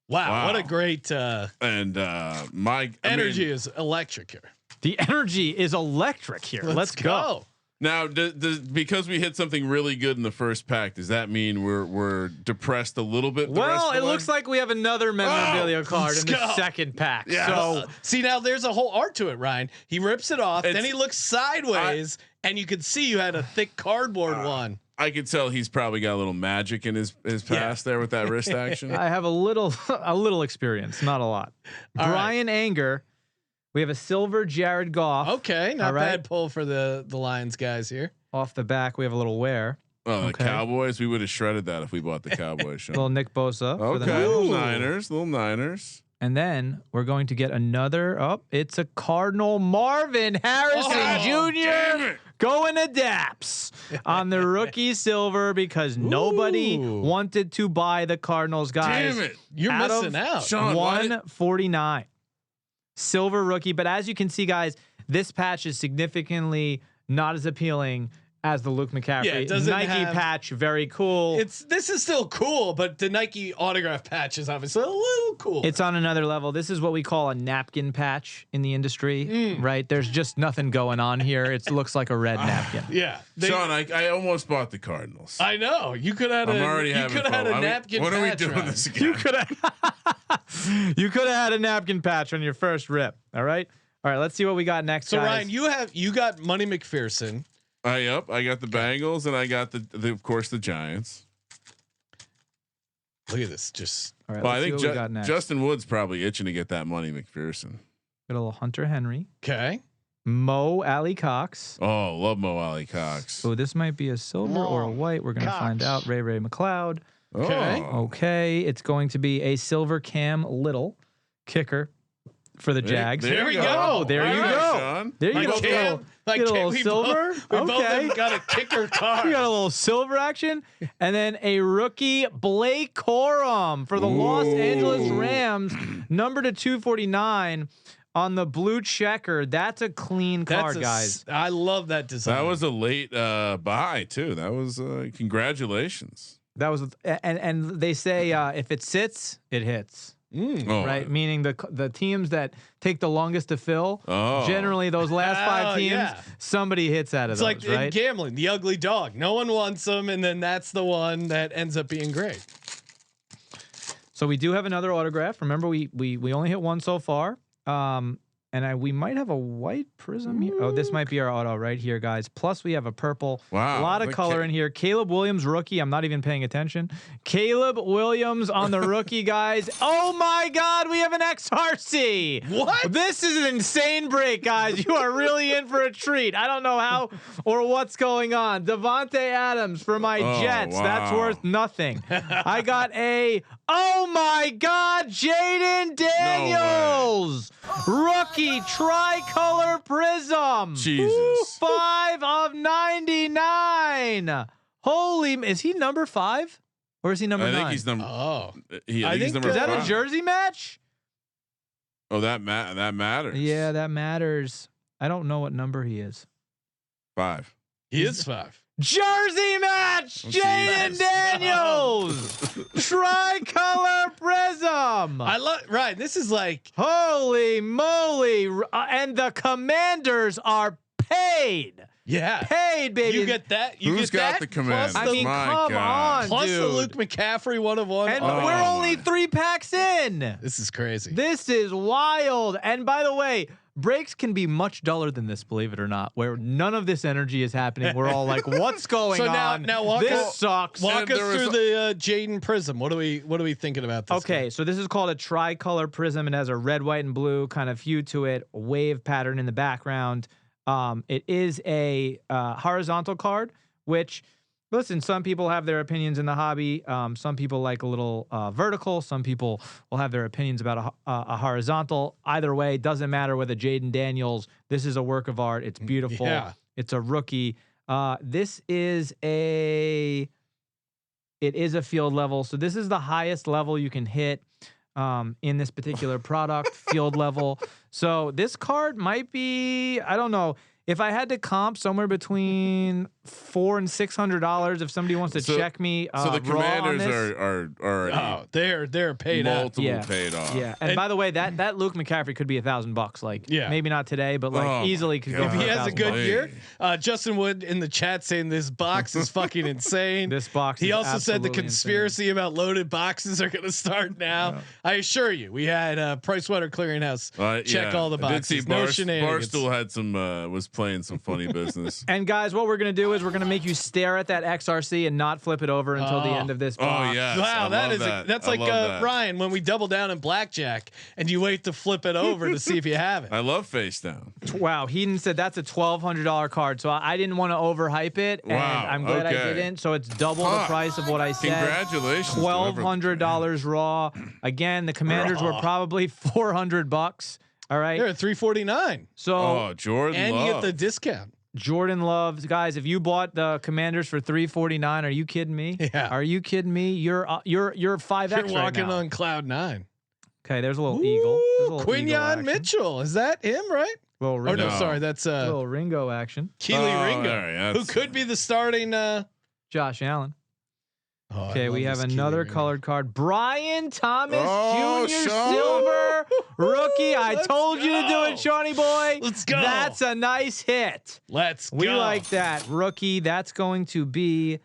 Wow. What a great my energy is electric here. The energy is electric here. Let's go. Now, because we hit something really good in the first pack, does that mean we're depressed a little bit? Well, it looks like we have another memorabilia card in the second pack. Yeah. So see, now there's a whole art to it, Ryan. He rips it off, then he looks sideways, and you can see you had a thick cardboard one. I could tell he's probably got a little magic in his past there with that wrist action. I have a little experience, not a lot. All Brian Anger. We have a silver Jared Goff. Okay, not All right. bad pull for the Lions guys here. Off the back, we have a little wear. Oh, Okay. the Cowboys. We would have shredded that if we bought the Cowboys. Sean. Little Nick Bosa. For the Okay, Niners. little Niners. And then we're going to get another. Oh, it's a Cardinal Marvin Harrison Jr. going to Dappz on the rookie silver because nobody wanted to buy the Cardinals, guys. Damn it. You're Out of missing out. Sean, why did- 149 silver rookie. But as you can see, guys, this patch is significantly not as appealing as the Luke McCaffrey. Yeah, it doesn't Nike have- patch, very cool. This is still cool, but the Nike autograph patch is obviously a little cool. It's on another level. This is what we call a napkin patch in the industry, right? There's just nothing going on here. It looks like a red napkin. yeah. Sean, I almost bought the Cardinals. I know. You could have I'm had already having fun. a napkin What are we patch, doing Ryan. this again? You could have had a napkin patch on your first rip. All right. Let's see what we got next. So guys. Ryan, you got Money McPherson. I got the Bengals and I got the of course the Giants. Look at this. Just All right, Well, I let's see think what we got next. Justin Wood's probably itching to get that Money McPherson. Got a little Hunter Henry, okay. Mo Alley Cox. Oh, love Mo Alley Cox. So this might be a silver or a white. We're gonna find out. Ray McLeod. Okay. Oh. Okay, it's going to be a silver Cam Little kicker for the Jags. there we go. There you All right, go. Sean. There you Like go. Cam, like Get a Cam, little we silver. Both, we both Okay. have got a kicker card. We got a little silver action, and then a rookie Blake Corum for the Los Angeles Rams, number to 249 on the blue checker. That's a clean card, guys. I love that design. That was a late buy too. That was congratulations. That was, and they say if it sits, it hits. Oh, Right, meaning the teams that take the longest to fill, Oh. generally those last 5 teams, yeah. somebody hits out of It's those, like in right? gambling, the ugly dog. No one wants them, and then that's the one that ends up being great. So we do have another autograph. Remember, we only hit one so far. And we might have a white prism here. Oh, this might be our auto right here, guys. Plus, we have a purple. Wow, A lot of look color at- in here. Caleb Williams, rookie. I'm not even paying attention. Caleb Williams on the rookie, guys. Oh, my God. We have an XRC. What? This is an insane break, guys. You are really in for a treat. I don't know how or what's going on. Devontae Adams for my Oh, Jets. That's wow. worth nothing. I got a Oh my God, Jaden Daniels, rookie tricolor prism. Jesus. 5 of 99. Holy, is he number 5 or is he number 9? I think he's number. Oh, I think he's number. Is that a 5. jersey match? Oh, that matters. Yeah, that matters. I don't know what number he is. 5. he is 5. Jersey match, Jaden Jesus. Daniels, tricolor prism. I love right. This is like Holy moly! And the Commanders are paid. Paid, baby. You get that. You Who's get got that. the Commanders? I mean, My come God. on, Plus dude. the Luke McCaffrey 1 of 1. And Oh, we're only my. 3 packs in. This is crazy. This is wild. And by the way, breaks can be much duller than this, believe it or not, where none of this energy is happening. We're all like, what's going So on? now walk this us- sucks. Walk And us there was through the Jaden Prism. What are we thinking about this? Okay, so this is called a tricolor prism. It has a red, white, and blue kind of hue to it, a wave pattern in the background. It is a horizontal card, which, listen, some people have their opinions in the hobby. Some people like a little vertical. Some people will have their opinions about a horizontal. Either way, doesn't matter with a Jaden Daniels. This is a work of art. It's beautiful. Yeah. It's a rookie. This is it is a field level. So this is the highest level you can hit in this particular product, field level. So this card might be, I don't know. If I had to comp somewhere between $400 and $600, if somebody wants to check me, So the raw on Commanders this, are already they're paid out. multiple Yeah. paid off. yeah. And by the way, that Luke McCaffrey could be $1,000. Like, Yeah. maybe not today, but like Oh, easily my could God. go. If for he has a good $1,000. year, Justin Wood in the chat saying this box is fucking insane. This box. He is also said the absolutely conspiracy about loaded boxes are going to start now. I assure you, we had Pricewater Clearinghouse check all the I did see boxes. No shenanigans. Barstool had some was playing some funny business. And guys, what we're gonna do is we're gonna make you stare at that XRC and not flip it over until the end of this box. Oh yeah! Wow, that's like Ryan when we double down in blackjack and you wait to flip it over to see if you have it. I love face down. Wow, Heaton said that's a $1,200 card, so I didn't want to overhype it, and Wow, I'm glad I okay. didn't. So it's double the price of what I said. Congratulations! to whoever- $1,200 raw. Again, the Commanders were probably $400. All right, They're at $349. so Oh, Jordan And Love. you get the discount. Jordan Love, guys. If you bought the Commanders for $349, are you kidding me? Yeah. Are you kidding me? You're 5X You're right walking now. on cloud 9. Okay, there's a little eagle. There's a little eagle Quinyon action. Mitchell. Is that him, right? Little Oh, Ringo. no, No. sorry. That's Little Ringo action. Keely Oh, Ringo, all right, who that's- could be the starting. Josh Allen. Oh, I Okay, we love have this another Keely Ringo. colored card. Brian Thomas Oh, Jr. Sean. Silver rookie. I Let's told you to do go. it, Shawnee boy. Let's go. That's a nice hit. Let's go. We like that. Rookie. That's going to be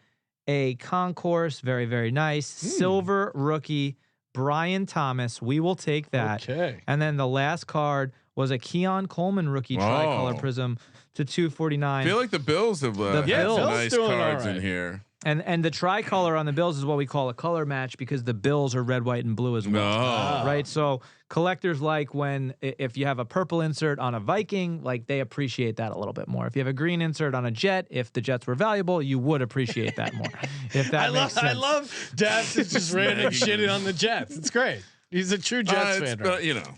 a concourse. Very, very nice. Silver rookie. Brian Thomas. We will take that. Okay. And then the last card was a Keon Coleman rookie tricolor Oh. prism to 249. I feel like the Bills have The had Bills. some nice doing cards all right. in here. And the tricolor on the Bills is what we call a color match because the Bills are red, white, and blue as well. No. Right? So collectors like when if you have a purple insert on a Viking, like they appreciate that a little bit more. If you have a green insert on a Jet, if the Jets were valuable, you would appreciate that more. If that makes sense. I love Dappz is just random shitting on the Jets. It's great. He's a true Jets fan. Right? You know,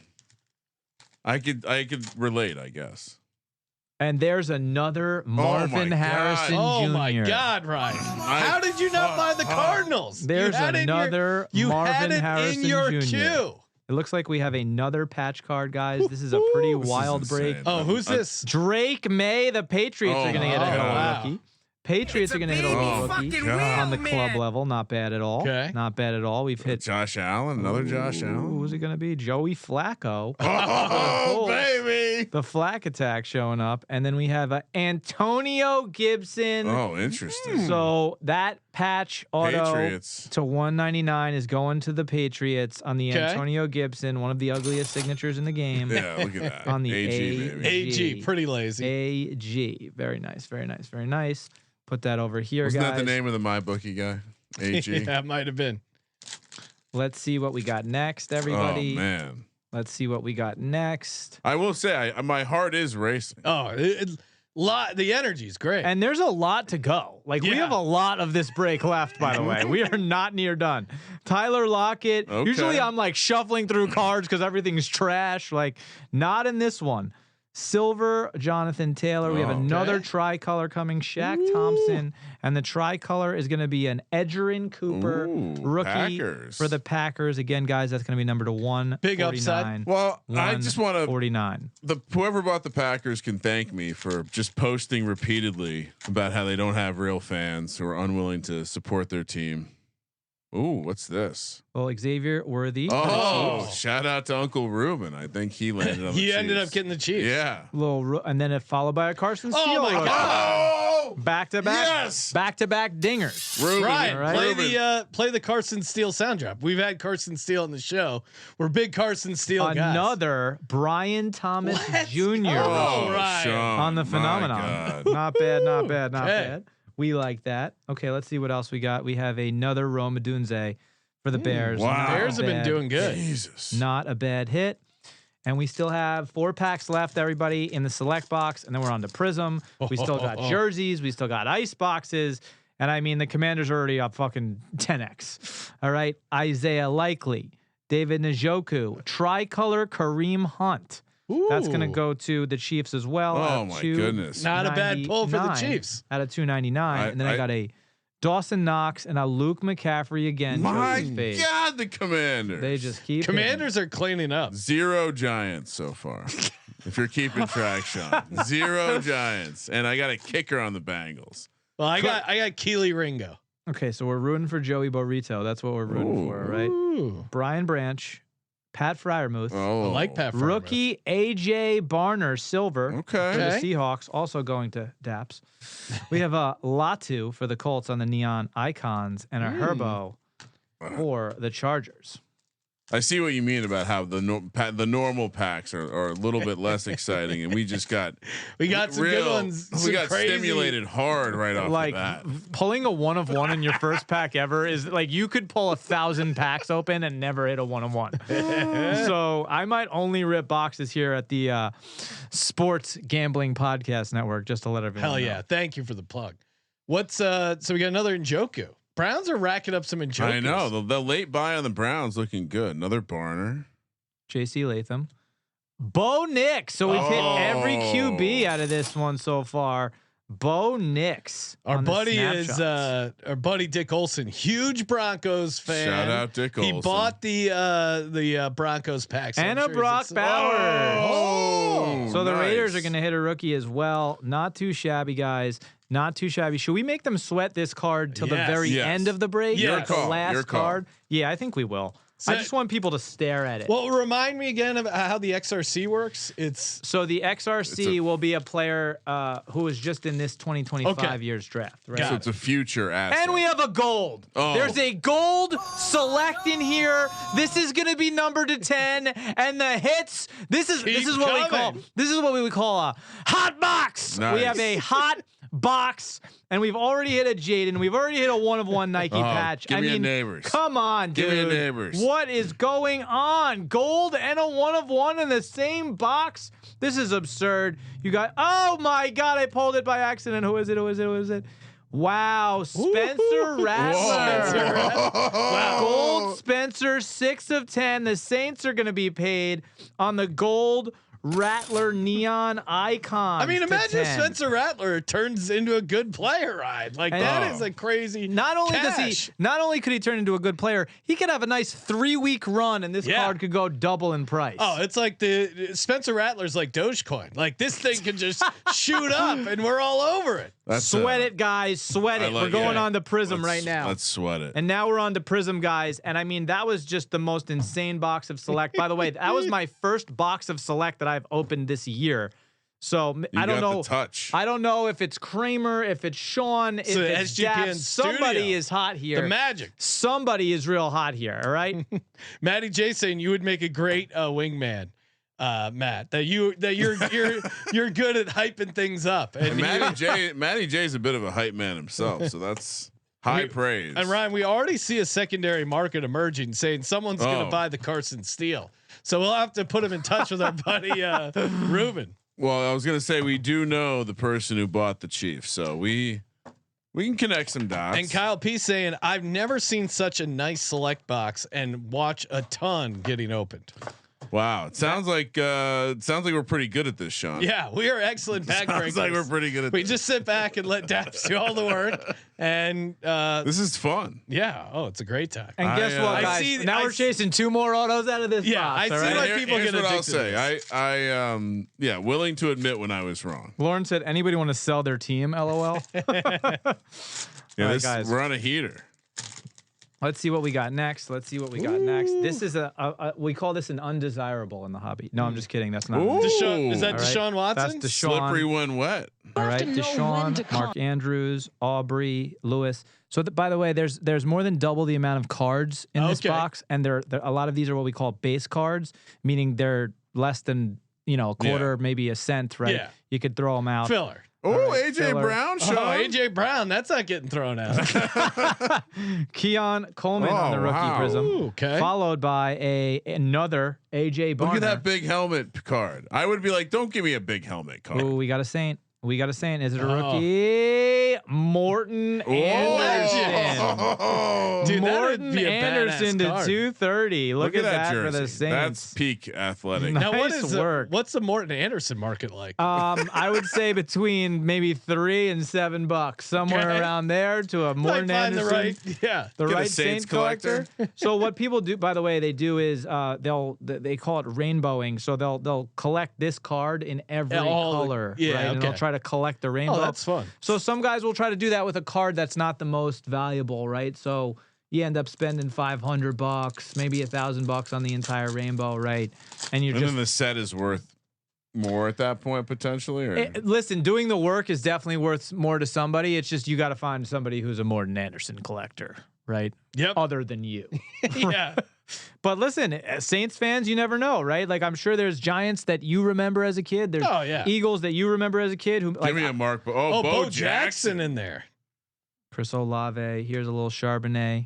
I could relate, I guess. And there's another Marvin God. Harrison Oh Jr. my God, Ryan! How did you not buy the Cardinals? There's You had it in another you Marvin had it Harrison in your Jr. queue. It looks like we have another patch card, guys. This is a pretty This is wild break. insane. Oh, who's this? Drake May, the Patriots are going to get a hit on wow. a rookie. Patriots are going to hit a little rookie God. on the club level. Not bad at all. Okay. Not bad at all. We've hit. Josh Allen, another Josh Allen. Who's it going to be? Joey Flacco. Oh, baby! The Flack attack showing up. And then we have Antonio Gibson. Oh, interesting. So that patch auto Patriots. to 199 is going to the Patriots on the Okay. Antonio Gibson, one of the ugliest signatures in the game. Yeah, look at that. On the AG, baby. AG, pretty lazy. AG. Very nice, very nice, very nice. Put that over here, Wasn't guys. that the name of the MyBookie guy? AG. Yeah, it might have been. Let's see what we got next, everybody. Oh man. Let's see what we got next. I will say, my heart is racing. Oh, The energy's great. And there's a lot to go. Like we have a lot of this break left, by the way. We are not near done. Tyler Lockett. Okay. Usually I'm like shuffling through cards because everything's trash. Like not in this one. Silver, Jonathan Taylor. We have another tricolor coming, Shaq Thompson. And the tricolor is going to be an Edgerrin Cooper rookie for the Packers. Again, guys, that's going to be number to 149. Big upside. Well, I just want to 49. Whoever bought the Packers can thank me for just posting repeatedly about how they don't have real fans who are unwilling to support their team. Ooh, what's this? Well, Xavier Worthy. Oh, shout out to Uncle Ruben. I think he landed on the He ended Chiefs. up getting the Chiefs. Yeah. And then it followed by a Carson Steele. Oh my God. Oh, Back to back. Yes. Back to back dingers. Ruben, Right. Play the Carson Steele sound drop. We've had Carson Steele on the show. We're big Carson Steele guys. Another Brian Thomas Jr. Oh, right. Sean, on the my phenomenon. God. Not bad, not bad, not Okay. bad. We like that. Okay, let's see what else we got. We have another Rome Odunze for the Bears. Wow. Not Bears have been bad. doing good. Jesus. Not a bad hit. And we still have 4 packs left, everybody, in the select box. And then we're on to Prism. We still got jerseys. We still got ice boxes. And I mean, the Commanders are already up fucking 10x. All right. Isaiah Likely, David Njoku, tricolor Kareem Hunt. That's going to go to the Chiefs as well. Oh, my goodness. Not a bad pull for the Chiefs. Out of 299. And then I got a Dawson Knox and a Luke McCaffrey again. My Joey's fade. God, the Commanders. They just keep Commanders are cleaning up. 0 Giants so far. If you're keeping track, Sean. 0 Giants. And I got a kicker on the Bengals. Well, I got Keely Ringo. Okay, so we're rooting for Joey Burrito. That's what we're rooting for, right? Ooh. Brian Branch, Pat Fryermuth, I like Pat Fryermuth. rookie AJ Barner, silver. Okay. For the Seahawks, also going to Dappz. We have a Latu for the Colts on the neon icons and a Herbo for the Chargers. I see what you mean about how the normal packs are a little bit less exciting, and we just got some good ones. We some got crazy. stimulated hard right off Like the bat. pulling a 1 of 1 in your first pack ever is like you could pull 1,000 packs open and never hit a 1 of 1. So I might only rip boxes here at the Sports Gambling Podcast Network just to let everyone Hell know. yeah! Thank you for the plug. What's so we got another Njoku. Browns are racking up some Njokus. I know the late buy on the Browns looking good. Another Barner. JC Latham. Bo Nix. So we've hit every QB out of this one so far. Bo Nix. Our buddy Dick Olson, huge Broncos fan. Shout out Dick Olson. He bought the Broncos packs. So and I'm a sure Brock he's Bowers. Oh, So the nice. Raiders are going to hit a rookie as well. Not too shabby, guys. Not too shabby. Should we make them sweat this card till the very Yes. end of the break? Your Like the call. last Your call. card? Yeah, I think we will. So- I just want people to stare at it. Well, remind me again of how the XRC works. It's So the XRC will be a player who is just in this 2025 years draft, right? So it's a future asset. And we have a gold. Oh. There's a gold select in here. This is going to be numbered to 10, and the hits. This is what we call a hot box. Nice. We have a hot box, and we've already hit a Jaden. We've already hit a 1 of 1 Nike patch. give me a Neighbors. Come on, dude. Give me a Neighbors. What is going on? Gold and a 1 of 1 in the same box. This is absurd. You got. Oh my God! I pulled it by accident. Who is it? Wow, Spencer Rattler. Wow. Gold Spencer, 6 of 10. The Saints are going to be paid on the gold Rattler neon icon. I mean, imagine if Spencer Rattler turns into a good player, right? Like that is a crazy. Not only cash. not only could he turn into a good player, he could have a nice 3-week run, and this Yeah. card could go double in price. Oh, it's like the Spencer Rattler's like Dogecoin. Like this thing can just shoot up, and we're all over it. Sweat it, guys. Sweat it. like We're going it. on to Prism right now. Let's sweat it. And now we're on to Prism, guys. And I mean, that was just the most insane box of Select. By the way, that was my first box of Select that I've opened this year. So I don't got know. the touch. I don't know if it's Kramer, if it's Sean, if So it's SGPN Dappz. Somebody studio. is hot here. The magic. Somebody is real hot here. All right. Matty J saying you would make a great wingman, Matt. That you're good at hyping things up. And Matty J's a bit of a hype man himself, so that's high praise. And Ryan, we already see a secondary market emerging, saying someone's going to buy the Carson Steele. So we'll have to put him in touch with our buddy Ruben. Well, I was gonna say we do know the person who bought the Chiefs, so we can connect some dots. And Kyle P saying, I've never seen such a nice select box and watch a ton getting opened. Wow, it sounds like we're pretty good at this, Sean. Yeah, we are excellent bag breakers. Sounds like we're pretty good at We this. just sit back and let Dappz do all the work, and This is fun. yeah, oh, it's a great time. And guess what, I guys? see- now I we're see- chasing 2 more autos out of this Yeah, box. I all see right? why Here- people here's get what I'll addicted to say. I willing to admit when I was wrong. Lauren said, "Anybody want to sell their team?" LOL. Yeah, All right, guys. We're on a heater. Let's see what we got next. This is we call this an undesirable in the hobby. No, I'm just kidding. That's not. Ooh. Deshaun, is that All right. Deshaun Watson? That's Deshaun. Slippery when wet. All right, Deshaun, Mark Andrews, Aubrey, Lewis. So by the way, there's more than double the amount of cards in this Okay. box, and there a lot of these are what we call base cards, meaning they're less than a quarter, maybe a cent, right? Yeah. You could throw them out. Filler. Oh, right, AJ filler. Brown, Sean. Oh, AJ Brown, that's not getting thrown out. Keon Coleman on the Oh, rookie wow. prism, Ooh, okay. followed by another AJ Barner. Look at that big helmet card. I would be like, don't give me a big helmet card. Ooh, we got a Saint. Is it a Oh. rookie? Morton Anderson. Oh, Dude, that'd Morton be a Anderson badass to card. 230. Look at that jersey. for the Saints. That's peak athletic. No. Now, what Nice is work. what's the Morton Anderson market like? I would say between maybe $3 and $7, somewhere Okay. around there to a Might Morton find Anderson. the right, yeah. The Get a right Saints Saints collector. So what people do, by the way, they do is they call it rainbowing. So they'll collect this card in every all the- color, yeah, right? And they'll okay. try to collect the rainbow. Oh, that's fun. So some guys will try to do that with a card that's not the most valuable, right? So you end up spending $500, maybe $1,000 on the entire rainbow, right? And you're And just then the set is worth more at that point potentially. Or? listen. Doing the work is definitely worth more to somebody. It's just you got to find somebody who's a Morton Anderson collector, right? Yep. Other than you. Yeah. But listen, as Saints fans, you never know, right? Like I'm sure there's Giants that you remember as a kid. There's Oh, yeah. Eagles that you remember as a kid. Who Give like me a mark. Oh, Bo Jackson Jackson. in there. Chris Olave. Here's a little Charbonnet.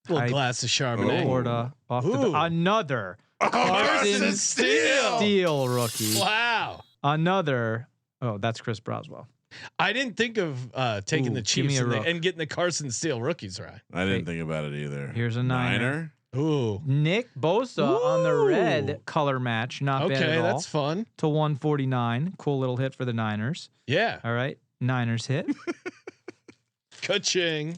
Little Hype. glass of Charbonnet. Oh. Laporta off the Ooh. another Carson Steele. Steele rookie. Wow. Another. Oh, that's Chris Broswell. I didn't think of taking Ooh, the give me Chiefs a and, rook. and getting the Carson Steele rookies right. I didn't think about it either. Here's a niner. Ooh. Nick Bosa on the Ooh. red color match. Not bad Okay, at all. that's fun. To 149. Cool little hit for the Niners. Yeah. All right. Niners hit. Ka-ching.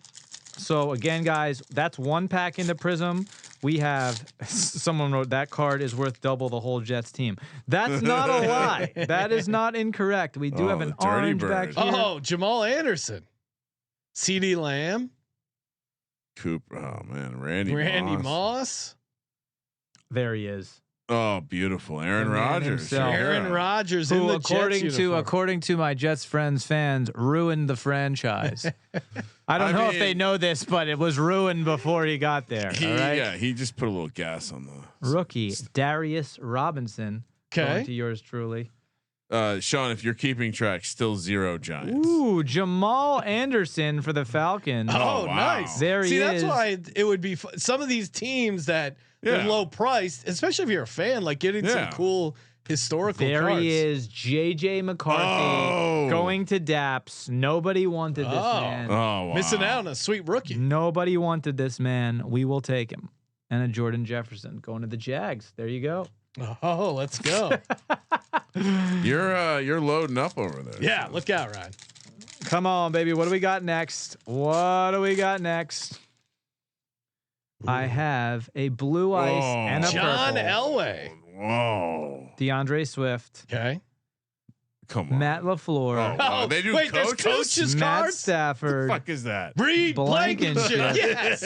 So again, guys, that's one pack into Prism. We have someone wrote that card is worth double the whole Jets team. That's not a lie. That is not incorrect. We do Oh, have an the dirty orange back bird. here. Oh, Jamal Anderson. CD Lamb. Cooper. Oh man, Randy Moss. There he is. Oh, beautiful. Aaron The man Rodgers. himself. Aaron Rodgers in Who, the according Jets to uniform. according to my Jets friends fans, ruined the franchise. I don't I know if mean- they know this, but it was ruined before he got there. He, all right. Yeah, he just put a little gas on the Rookie Darius Robinson. Okay. Going to yours truly. Sean, if you're keeping track, still 0 Giants. Ooh, Jamal Anderson for the Falcons. Oh, Oh, wow. nice. There he See, is. that's why it would be some of these teams that Yeah. are low priced, especially if you're a fan, like getting some Yeah. cool historical There cards. he is, JJ McCarthy Oh. going to Dappz. Nobody wanted this Oh. man. Oh, wow. Missing out on a sweet rookie. Nobody wanted this man. We will take him. And a Jordan Jefferson going to the Jags. There you go. Oh, let's go. You're loading up over there. Yeah, so. look out, Ryan. Come on, baby. What do we got next? I have a blue ice Oh. and a John purple. Elway. Whoa. DeAndre Swift, Okay. Come on. Matt LaFleur, Oh, wow. They do wait, there's coaches? coaches Matt cards? Stafford, Fuck is that? Reed Blankenship. Blankenship. Yes.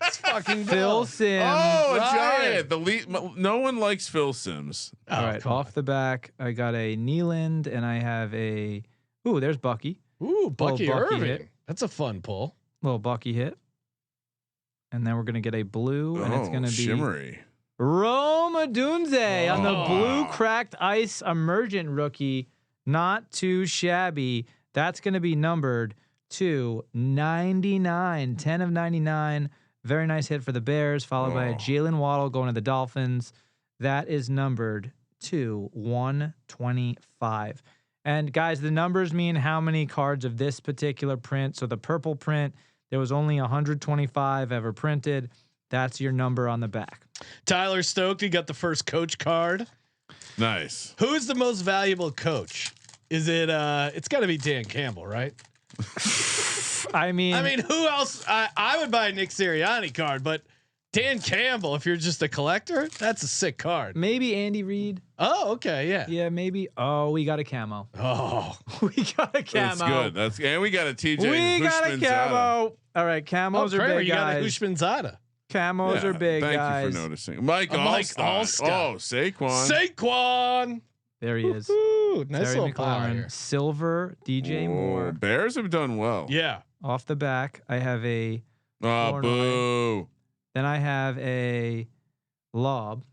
It's fucking Phil Bill. Sims. Oh, a Ryan. giant. No one likes Phil Sims. All right, come off the back, I got a Nealand and I have a. Ooh, there's Bucky. Ooh, Bucky Bucky Irving. hit. That's a fun pull. Little Bucky hit. And then we're gonna get a blue, and it's gonna be shimmery. Rome Odunze on the Oh. blue cracked ice emergent rookie. Not too shabby. That's gonna be numbered to 99, 10 of 99. Very nice hit for the Bears, followed by a Oh. Jalen Waddle going to the Dolphins. That is numbered to 125. And guys, the numbers mean how many cards of this particular print. So the purple print, there was only 125 ever printed. That's your number on the back. Tyler stoked. He got the first coach card. Nice. Who's the most valuable coach? Is it? It's got to be Dan Campbell, right? I mean, who else? I would buy a Nick Sirianni card, but Dan Campbell, if you're just a collector, that's a sick card. maybe Andy Reid. Oh, okay, yeah. Yeah, maybe. Oh, we got a camo. Oh, We got a camo. That's good. And we got a TJ. We got a camo. All right, camos are Kramer, big, you got a guys. Hushmanzada. Camos are big, thank guys. you for noticing. Mike Mike Allstott. Oh, Saquon. Saquon. There he is. Ooh, nice Terry little pile McLaurin. here. Silver, DJ Moore. Bears have done well. Yeah. Off the back, I have a. Oh, Flournoy. boo. Then I have a lob.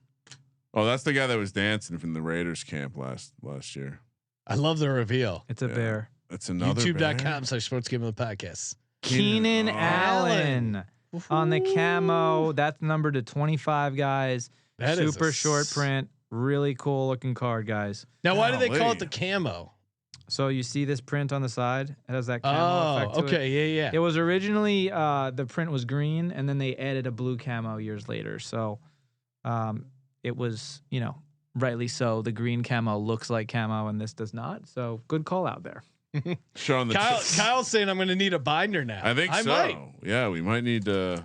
Oh, that's the guy that was dancing from the Raiders camp last year. I love the reveal. It's a bear. That's another bear. YouTube.com/sportsgaming podcast. Keenan Allen. Allen on the camo. That's numbered to 25, guys. That is Super a short print. Really cool looking card, guys. Now, why do they call Golly. it the camo? So you see this print on the side? It has that camo effect to it. okay, yeah. It was originally the print was green, and then they added a blue camo years later. So it was, rightly so. The green camo looks like camo, and this does not. So good call out there. Showing the Kyle's saying I'm going to need a binder now. I think so. Might. Yeah, we might need to.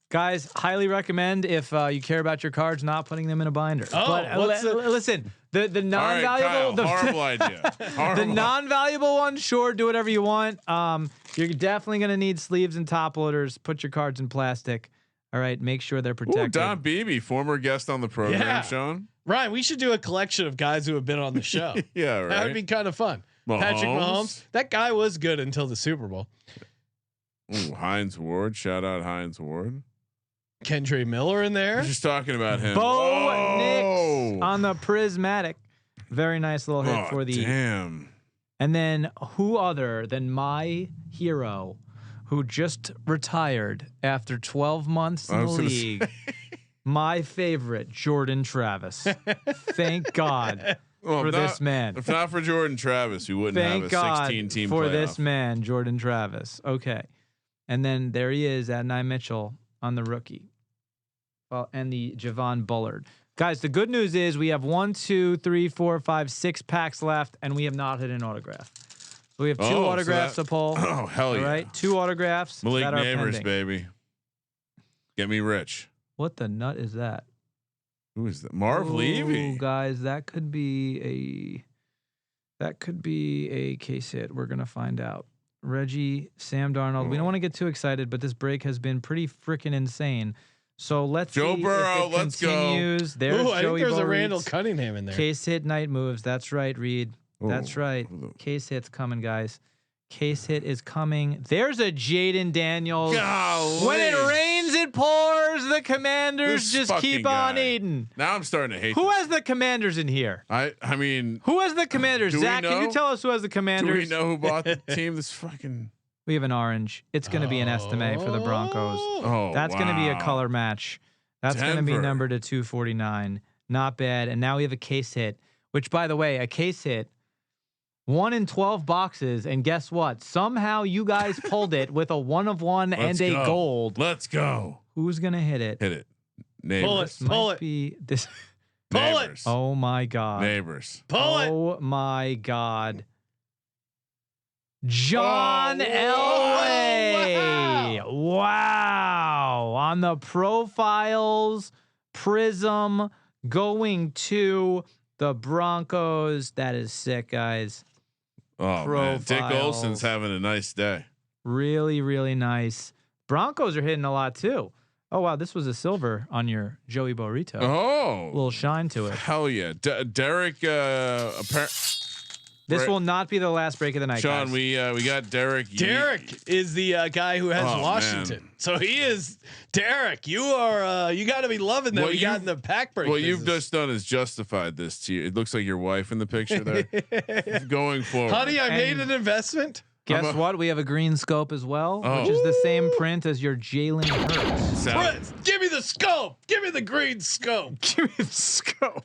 Guys, highly recommend if you care about your cards, not putting them in a binder. Oh, but what's the- listen, the non-valuable, All right, Kyle, the, horrible idea. the Horrible. non-valuable one, sure, do whatever you want. You're definitely gonna need sleeves and top loaders. Put your cards in plastic. All right, make sure they're Ooh, protected. Don Beebe, former guest on the program, Yeah. Sean. Ryan, we should do a collection of guys who have been on the show. Yeah, right. That would be kind of fun. Patrick Mahomes. That guy was good until the Super Bowl. Ooh, Hines Ward. Shout out Hines Ward. Kendra Miller in there. We're just talking about him. Bo Nix on the prismatic. Very nice little hit Oh, for the. damn. And then who other than my hero, who just retired after 12 months in I the was gonna league, my favorite, Jordan Travis. Thank God Well, for if this man. If not for Jordan Travis, we wouldn't Thank have a God 16 team for playoff. this man, Jordan Travis. Okay. And then there he is, Adonai Mitchell on the rookie. Well, and the Javon Bullard. Guys, the good news is we have 1, 2, 3, 4, 5, 6 packs left, and we have not hit an autograph. So we have 2 autographs to pull. Oh, hell yeah. All right, 2 autographs. Malik that are Neighbors, pending. baby. Get me rich. What the nut is that? Who is that? Marv Levy. Guys, that could be a case hit. We're gonna find out. Reggie, Sam Darnold. We don't want to get too excited, but this break has been pretty freaking insane. So let's Joe see Burrow, if it let's go. continues. There's Ooh, I think Joey there's a Bo Randall Reeds. Cunningham in there. Case hit night moves. That's right, Reed. That's Ooh. right. Case hit's coming, guys. Case hit is coming. There's a Jaden Daniels. Golly. When it rains, it pours. The Commanders This just keep fucking on guy. eating. Now I'm starting to hate Who this. has the Commanders in here? I mean, Who has the Commanders? Do we Zach, can you know? tell us who has the do Commanders? we know who bought the team? This fucking. We have an orange. It's going to be an estimate for the Broncos. Oh, That's going to be a wow. color match. That's going to be Denver. numbered to 249. Not bad. And now we have a case hit, which, by the way, a case hit, 1 in 12 boxes. And guess what? Somehow you guys pulled it with a 1 of 1 Let's and a go. gold. Let's go. Who's going to hit it? Hit it. Pull Neighbors. it. Pull Might it. be this. Pull it. Neighbors. Oh, my God. Neighbors. Pull it. Oh, my God. John Oh, Elway. Wow. On the profiles, Prism going to the Broncos. That is sick, guys. Oh, man. Dick Profiles. Olson's having a nice day. Really, really nice. Broncos are hitting a lot too. Oh, wow. This was a silver on your Joey Burrito. Oh. A little shine to it. Hell yeah. Derek, This right. will not be the last break of the night, Sean, guys. we got Derek. Derek is the guy who has Oh, Washington. man. So he is Derek. You are you got to be loving that What we got you- in the pack break. What you've business. just done is justified this to you. It looks like your wife in the picture there. Going forward. Honey, I made And- an investment. Guess what? We have a green scope as well, Oh. which is the same print as your Jalen Hurts. Sound- Prince, give me the scope. Give me the green scope. Give me the scope.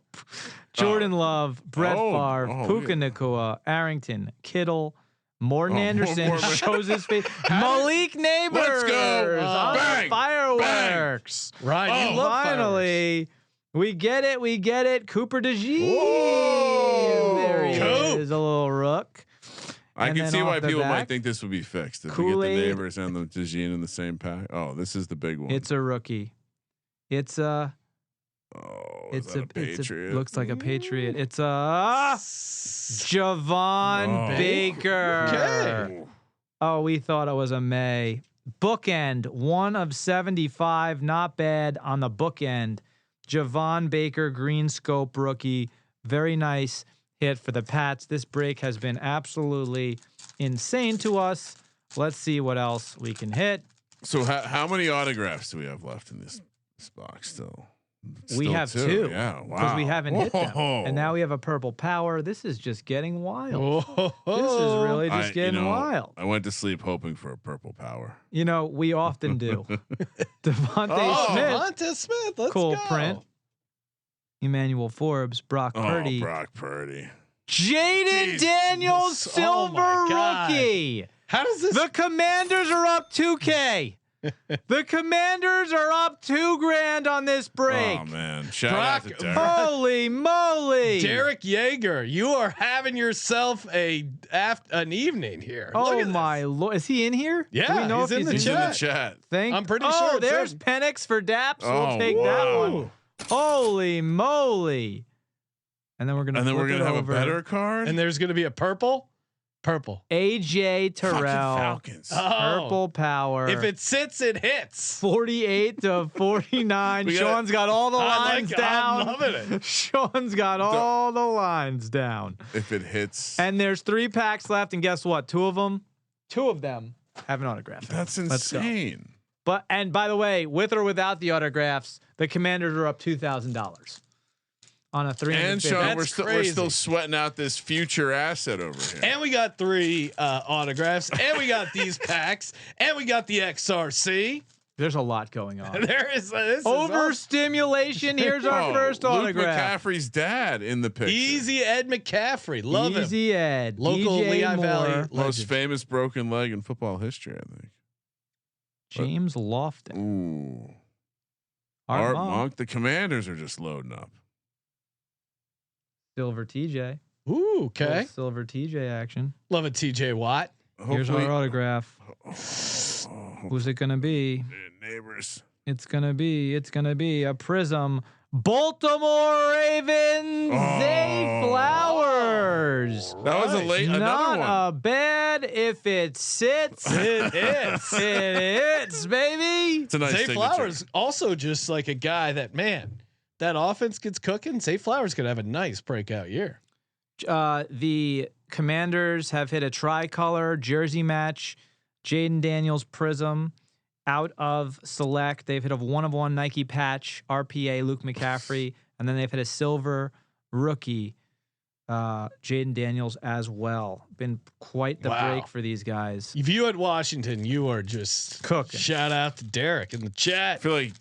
Jordan Love, Brett Oh, Favre, oh, Puka yeah. Nacua, Arrington, Kittle, Morton Oh, Anderson more- shows his face. Malik Neighbors. Let's go. On the Bang, fireworks. Ryan, you love fireworks. Finally, we get it. We get it. Cooper DeJean. Whoa. There he Coop. is, a little rook. I And can then see off why the people back, might think this would be fixed if we get Kool-Aid. the neighbors and the Tajin in the same pack. Oh, this is the big one. It's a rookie. It's a. Oh, It's is that a. a Patriot? It's a. Looks like a Patriot. It's a. Javon Oh. Baker. Okay. Oh, we thought it was a May. Bookend, 1 of 75. Not bad on the bookend. Javon Baker, green scope rookie. Very nice hit for the Pats. This break has been absolutely insane to us. Let's see what else we can hit. So how many autographs do we have left in this box still? We Still have two. Yeah, Because wow. we haven't hit them. Whoa. And now we have a purple power. This is just getting wild. Oh, This is really just I- getting wild. I went to sleep hoping for a purple power. You know, we often do. Devontae Oh, Smith, Devonta Smith. Let's cool go. print. Emmanuel Forbes, Brock Oh, Purdy, Brock Purdy. Jaden Jesus. Daniels, Oh silver my God. rookie. How does this? The Commanders are up 2K. The Commanders are up $2,000 on this break. Oh man! Shout Brock- out to Derek. Holy moly! Derek Yeager, you are having yourself an evening here. Look Oh at this. my lord! Is he in here? Yeah, Do we know he's if in the He's chat. in the chat. I'm pretty oh, sure it's there's him. Penix for Dappz. Oh, We'll take that wow. one. Holy moly! And then we're gonna And then we're flip gonna it have over. a better card. And there's going to be a purple. AJ Fucking Terrell, Falcons. purple power. If it sits, it hits. 48 to 49. We gotta- Sean's got all the I like lines it. down. I'm loving it. Sean's got all the lines down. If it hits, And there's 3 packs left, and guess what? Two of them have an autograph. that's Let's go. insane. And by the way, with or without the autographs, the Commanders are up $2,000 on a 350. And Sean, we're That's still crazy. sweating out this future asset over here. And we got 3 autographs. And we got these packs. And we got the XRC. There's a lot going on. There is this Overstimulation. Here's our first Luke autograph. McCaffrey's dad in the picture. Easy Ed McCaffrey. Love him. Easy Ed. Local DJ Lehigh Moore, Valley Most legend. famous broken leg in football history, I think. James Lofton. Ooh. Art Art Monk. Monk. The Commanders are just loading up. Silver TJ. Ooh, okay. Little Silver TJ action. Love it, TJ Watt. Here's our autograph. Oh, Who's it gonna be? neighbors. It's gonna be a Prism. Baltimore Ravens. Zay Flowers. That was a late another Not one. a bad if it sits. It hits. It hits, baby. It's a nice Zay signature. Flowers also just like a guy that, man, that offense gets cooking. Zay Flowers could have a nice breakout year. The Commanders have hit a tricolor jersey match. Jaden Daniels Prism out of select. They've hit a 1-of-1 Nike patch, RPA Luke McCaffrey, and then they've hit a silver rookie, Jaden Daniels as well. Been quite the Wow. break for these guys. If you at Washington, you are just Cooking. Shout out to Derek in the I chat. feel like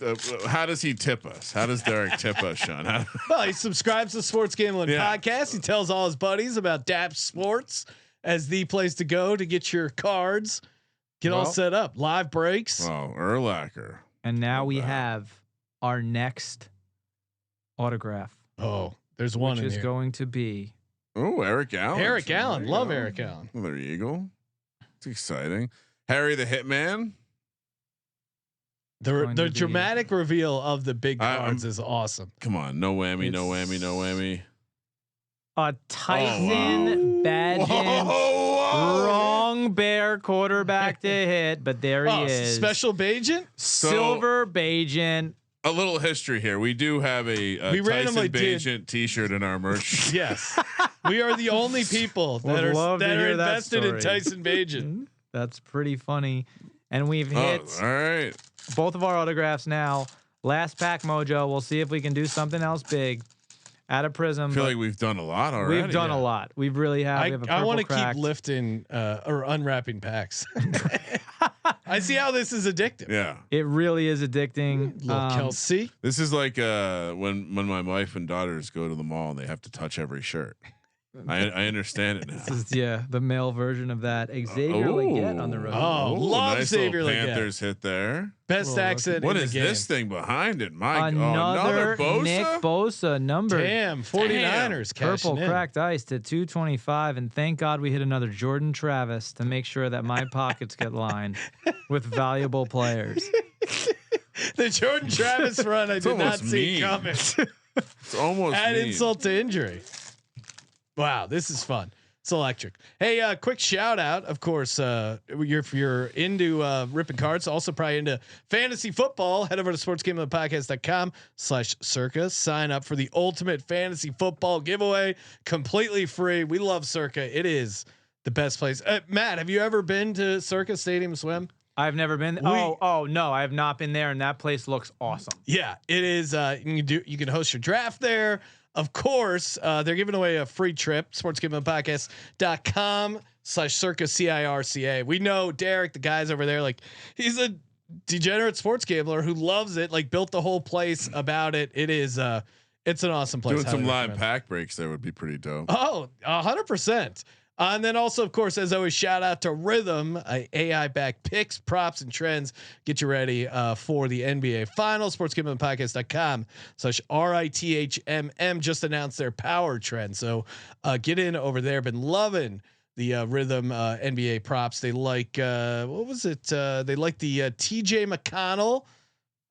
how does he tip us? How does Derek tip us, Sean? Well, he subscribes to Sports Gambling Yeah. Podcast. He tells all his buddies about Dappz Sports as the place to go to get your cards, get all Well- set up. Live breaks. Oh, Urlacher. And now we Wow. have our next autograph, Oh, there's one which in is here. going to be Oh, Eric Allen. Eric Allen. There you Love go. Eric Allen. Another Eagle. It's exciting. Harry the Hitman. going The to be- dramatic reveal of the big I'm- cards is awesome. Come on, no whammy, no It's- whammy, no whammy. a Tyson wow. Bagent. Whoa. Wrong Bear quarterback to hit, but there he Oh, is. special Bajent. Silver Bagent. A little history here. We do have a We randomly Tyson did- Bagent T-shirt in our merch. Yes, we are the only people that Would are love to that are hear that invested in story. Tyson Bajent. That's pretty funny. And we've Oh, hit all right. both of our autographs now. Last pack mojo. We'll see if we can do something else big. At a Prism. I feel but like we've done a lot already. we've done a lot. We really have. We have a I purple want to keep cracked. lifting or unwrapping packs. I see how this is addictive. Yeah. It really is addicting. Little Kelsey. This is like when my wife and daughters go to the mall and they have to touch every shirt. I understand it now. This is the male version of that. Xavier Leggett on the road. Oh, love nice Xavier little Leggett. Panthers hit there. Best accent What in is the game. this thing behind it? My Another Bosa? Nick Bosa number. Damn, 49ers Purple cashing in. cracked ice to 225, and thank God we hit another Jordan Travis to make sure that my pockets get lined with valuable players. The Jordan Travis run I did not almost see mean. coming. It's almost Add mean. insult to injury. Wow, this is fun. It's electric. Hey, quick shout out. Of course, if you're into ripping cards, also probably into fantasy football, head over to sportsgamingpodcast.com/circa. Sign up for the ultimate fantasy football giveaway, completely free. We love Circa. It is the best place. Matt, have you ever been to Circa Stadium Swim? I've never been. Oh no, I have not been there, and that place looks awesome. Yeah, it is. You can host your draft there. Of course, they're giving away a free trip. sportsgamingpodcast.com/circa CIRCA. We know Derek, the guys over there, like he's a degenerate sports gambler who loves it, like built the whole place about it. It is it's an awesome place. Doing some Highly live recommend. pack breaks there would be pretty dope. Oh, 100%. And then also, of course, as always, shout out to Rhythm, AI back picks, props, and trends. Get you ready for the NBA Finals. sportsgamingpodcast.com/RITHMM just announced their power trend. So get in over there. Been loving the Rhythm NBA props. They like what was it? They like the TJ McConnell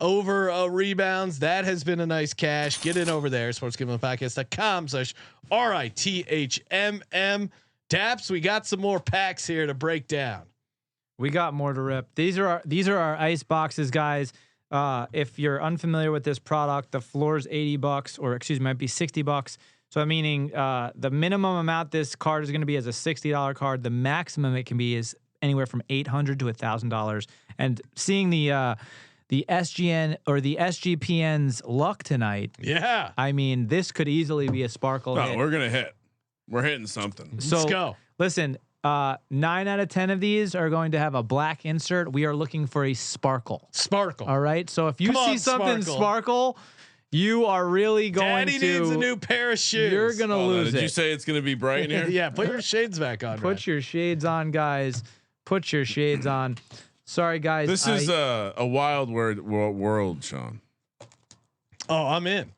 over rebounds. That has been a nice cash. Get in over there. sportsgamingpodcast.com/RITHMM. Dappz, we got some more packs here to break down. We got more to rip. These are our ice boxes, guys. If you're unfamiliar with this product, the floor is $80, or excuse me, might be $60. So meaning the minimum amount this card is going to be is a $60 card. The maximum it can be is anywhere from $800 to $1,000. And seeing the SGN or the SGPN's luck tonight. Yeah. I mean, this could easily be a sparkle hit. We're gonna hit. We're hitting something. So let's go. Listen, 9 out of 10 of these are going to have a black insert. We are looking for a sparkle. Sparkle. All right. So if you see something sparkle, you are really going Daddy to. needs a new pair of shoes. You're gonna lose Did it. you say it's gonna be bright in here? Yeah. Put your shades back on. Put your shades on, guys. Put your shades on. Sorry, guys. This is a wild world, Sean. Oh, I'm in.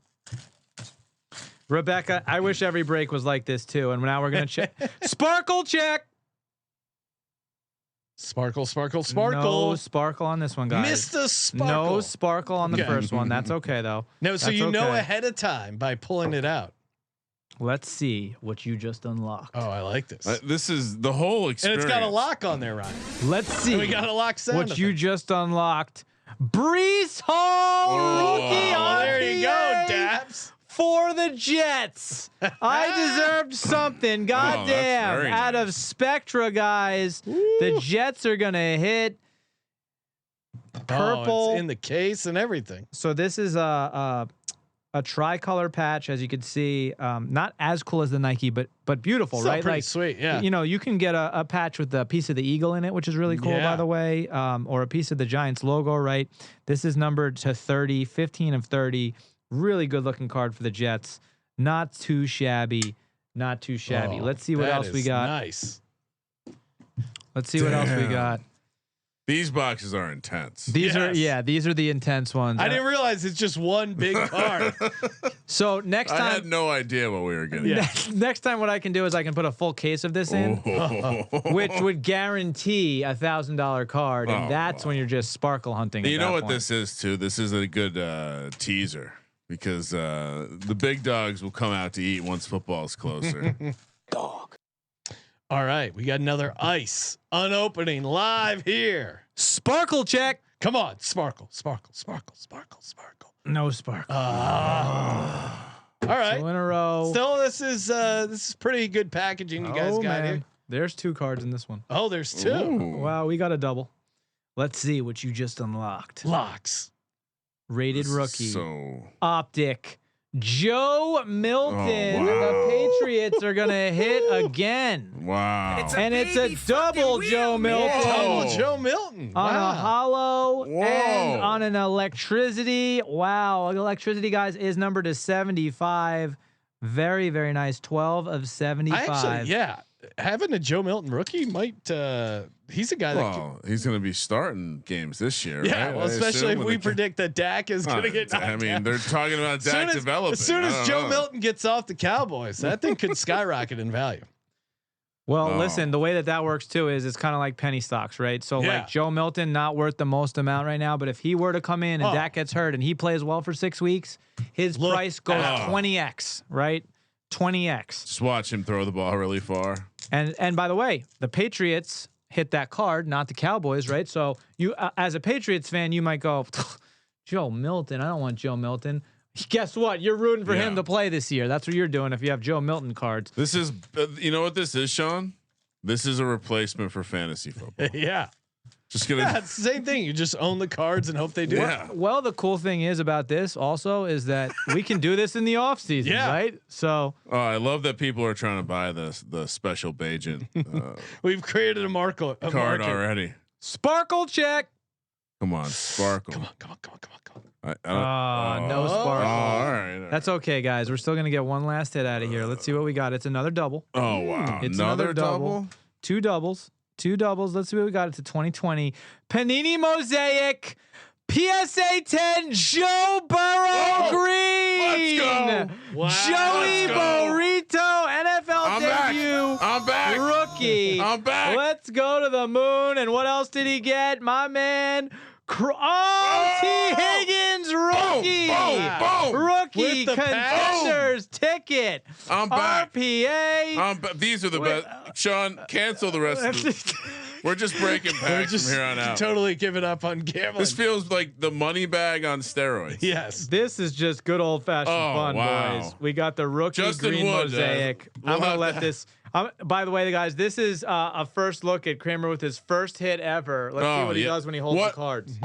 Rebecca, I wish every break was like this too. And now we're gonna check. Sparkle check. Sparkle. No sparkle on this one, guys. Mr. Sparkle. No sparkle on the first one. That's okay though. No, so That's you know okay. ahead of time by pulling it out. Let's see what you just unlocked. Oh, I like this. This is the whole And experience. it's got a lock on there, Ryan. Let's see. And we got a lock sound. what you just unlocked. Brees Hall rookie Oh, on there you go, PA Dappz. for the Jets. I deserved something. God that's damn. very Out nice. of Spectra, guys. The Jets are going to hit purple. Oh, it's in the case and everything. So this is a tricolor patch, as you can see. Not as cool as the Nike, but beautiful, Still right? pretty sweet, yeah. You know, you can get a patch with a piece of the eagle in it, which is really cool, Yeah. by the way, or a piece of the Giants logo, right? This is numbered to 30, 15 of 30. Really good looking card for the Jets. Not too shabby. Not too shabby. Oh, Let's see what that else we is got. Nice. Let's see what else we Damn. got. These boxes are intense. These are Yes. these are the intense ones. I didn't realize it's just one big card. So next I time, had no idea what we were getting. Yeah. next time, what I can do is I can put a full case of this in, which would guarantee $1,000 card, and Oh, that's when you're just sparkle hunting. You at know that what point. this is too? This is a good teaser because the big dogs will come out to eat once football's closer. All right, we got another ice unopening live here. Sparkle check. Come on, sparkle. No sparkle. All right. 2 in a row. Still, this is pretty good packaging you guys got here. There's 2 cards in this one. Oh, there's 2 Ooh. Wow, we got a double. Let's see what you just unlocked. locks. Rated rookie. So Optic Joe Milton. Oh, wow. The Patriots are gonna hit again. Wow. It's a double Joe Milton. Double Joe Milton On a hollow Whoa. and on an electricity. Wow. Electricity, guys, is numbered to 75. Very, very nice. 12 of 75. Actually, having a Joe Milton rookie might. He's a guy that. He's going to be starting games this year. Yeah, right? well, especially if we predict that Dak is going to get. I mean, they're talking about Dak developing. As soon as Joe Milton gets off the Cowboys, that thing could skyrocket in value. Well, listen, the way that works too is it's kind of like penny stocks, right? So like Joe Milton, not worth the most amount right now, but if he were to come in and Dak gets hurt and he plays well for 6 weeks, his price goes 20x, right? 20x. Just watch him throw the ball really far. And by the way, the Patriots hit that card, not the Cowboys, right? So you, as a Patriots fan, you might go, Joe Milton. I don't want Joe Milton. Guess what? You're rooting for him to play this year. That's what you're doing if you have Joe Milton cards. This is, you know what this is, Sean? This is a replacement for fantasy football. Yeah. Just gonna. Yeah, it's the same thing. You just own the cards and hope they do. Yeah. Well, the cool thing is about this also is that we can do this in the off season, right? So. Oh, I love that people are trying to buy the special Bajan We've created a card already. Sparkle check. Come on, Sparkle. Come on. No sparkle. All right. That's okay, guys. We're still gonna get one last hit out of here. Let's see what we got. It's another double. Oh wow! It's another double. Two doubles. Let's see what we got. It's a 2020 Panini Mosaic PSA 10 Joe Burrow Green. Let's go. Wow. Joey Burrito NFL debut. I'm back. Rookie. I'm back. Let's go to the moon. And what else did he get? My man. T. Higgins rookie. Boom. Rookie With the contenders ticket. I'm back. RPA. These are the best. Sean, cancel the rest of the. We're just breaking packs from here on out. Totally giving up on gambling. This feels like the money bag on steroids. Yes. This is just good old fashioned fun, boys. We got the rookie Justin green Wood, mosaic. we'll I'm gonna have let to- this. By the way, guys, this is a first look at Kramer with his first hit ever. Let's see what he does when he holds the cards.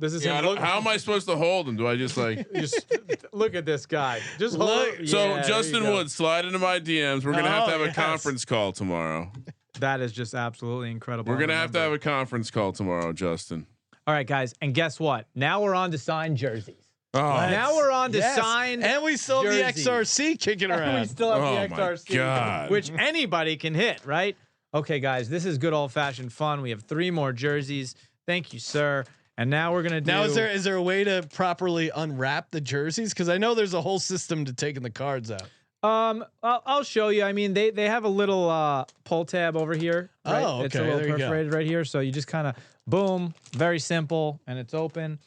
This is him. How am I supposed to hold him? Do I just like Just look at this guy. Just hold. So Yeah, Justin there you go. Wood, slide into my DMs. We're gonna have to have a yes. conference call tomorrow. That is just absolutely incredible. We're gonna have to have a conference call tomorrow, Justin. All right, guys, and guess what? Now we're on to signed jerseys. Oh, Now we're on to signed, and we still have the jerseys. XRC kicking around. We still have Oh the my XRC, God. which anybody can hit, right? Okay, guys, this is good old-fashioned fun. We have 3 more jerseys. Thank you, sir. And now we're gonna do. Now, is there a way to properly unwrap the jerseys? Because I know there's a whole system to taking the cards out. I'll show you. I mean, they have a little pull tab over here. Right? Oh, okay. It's a little There you go. perforated right here. So you just kind of boom, very simple, and it's open.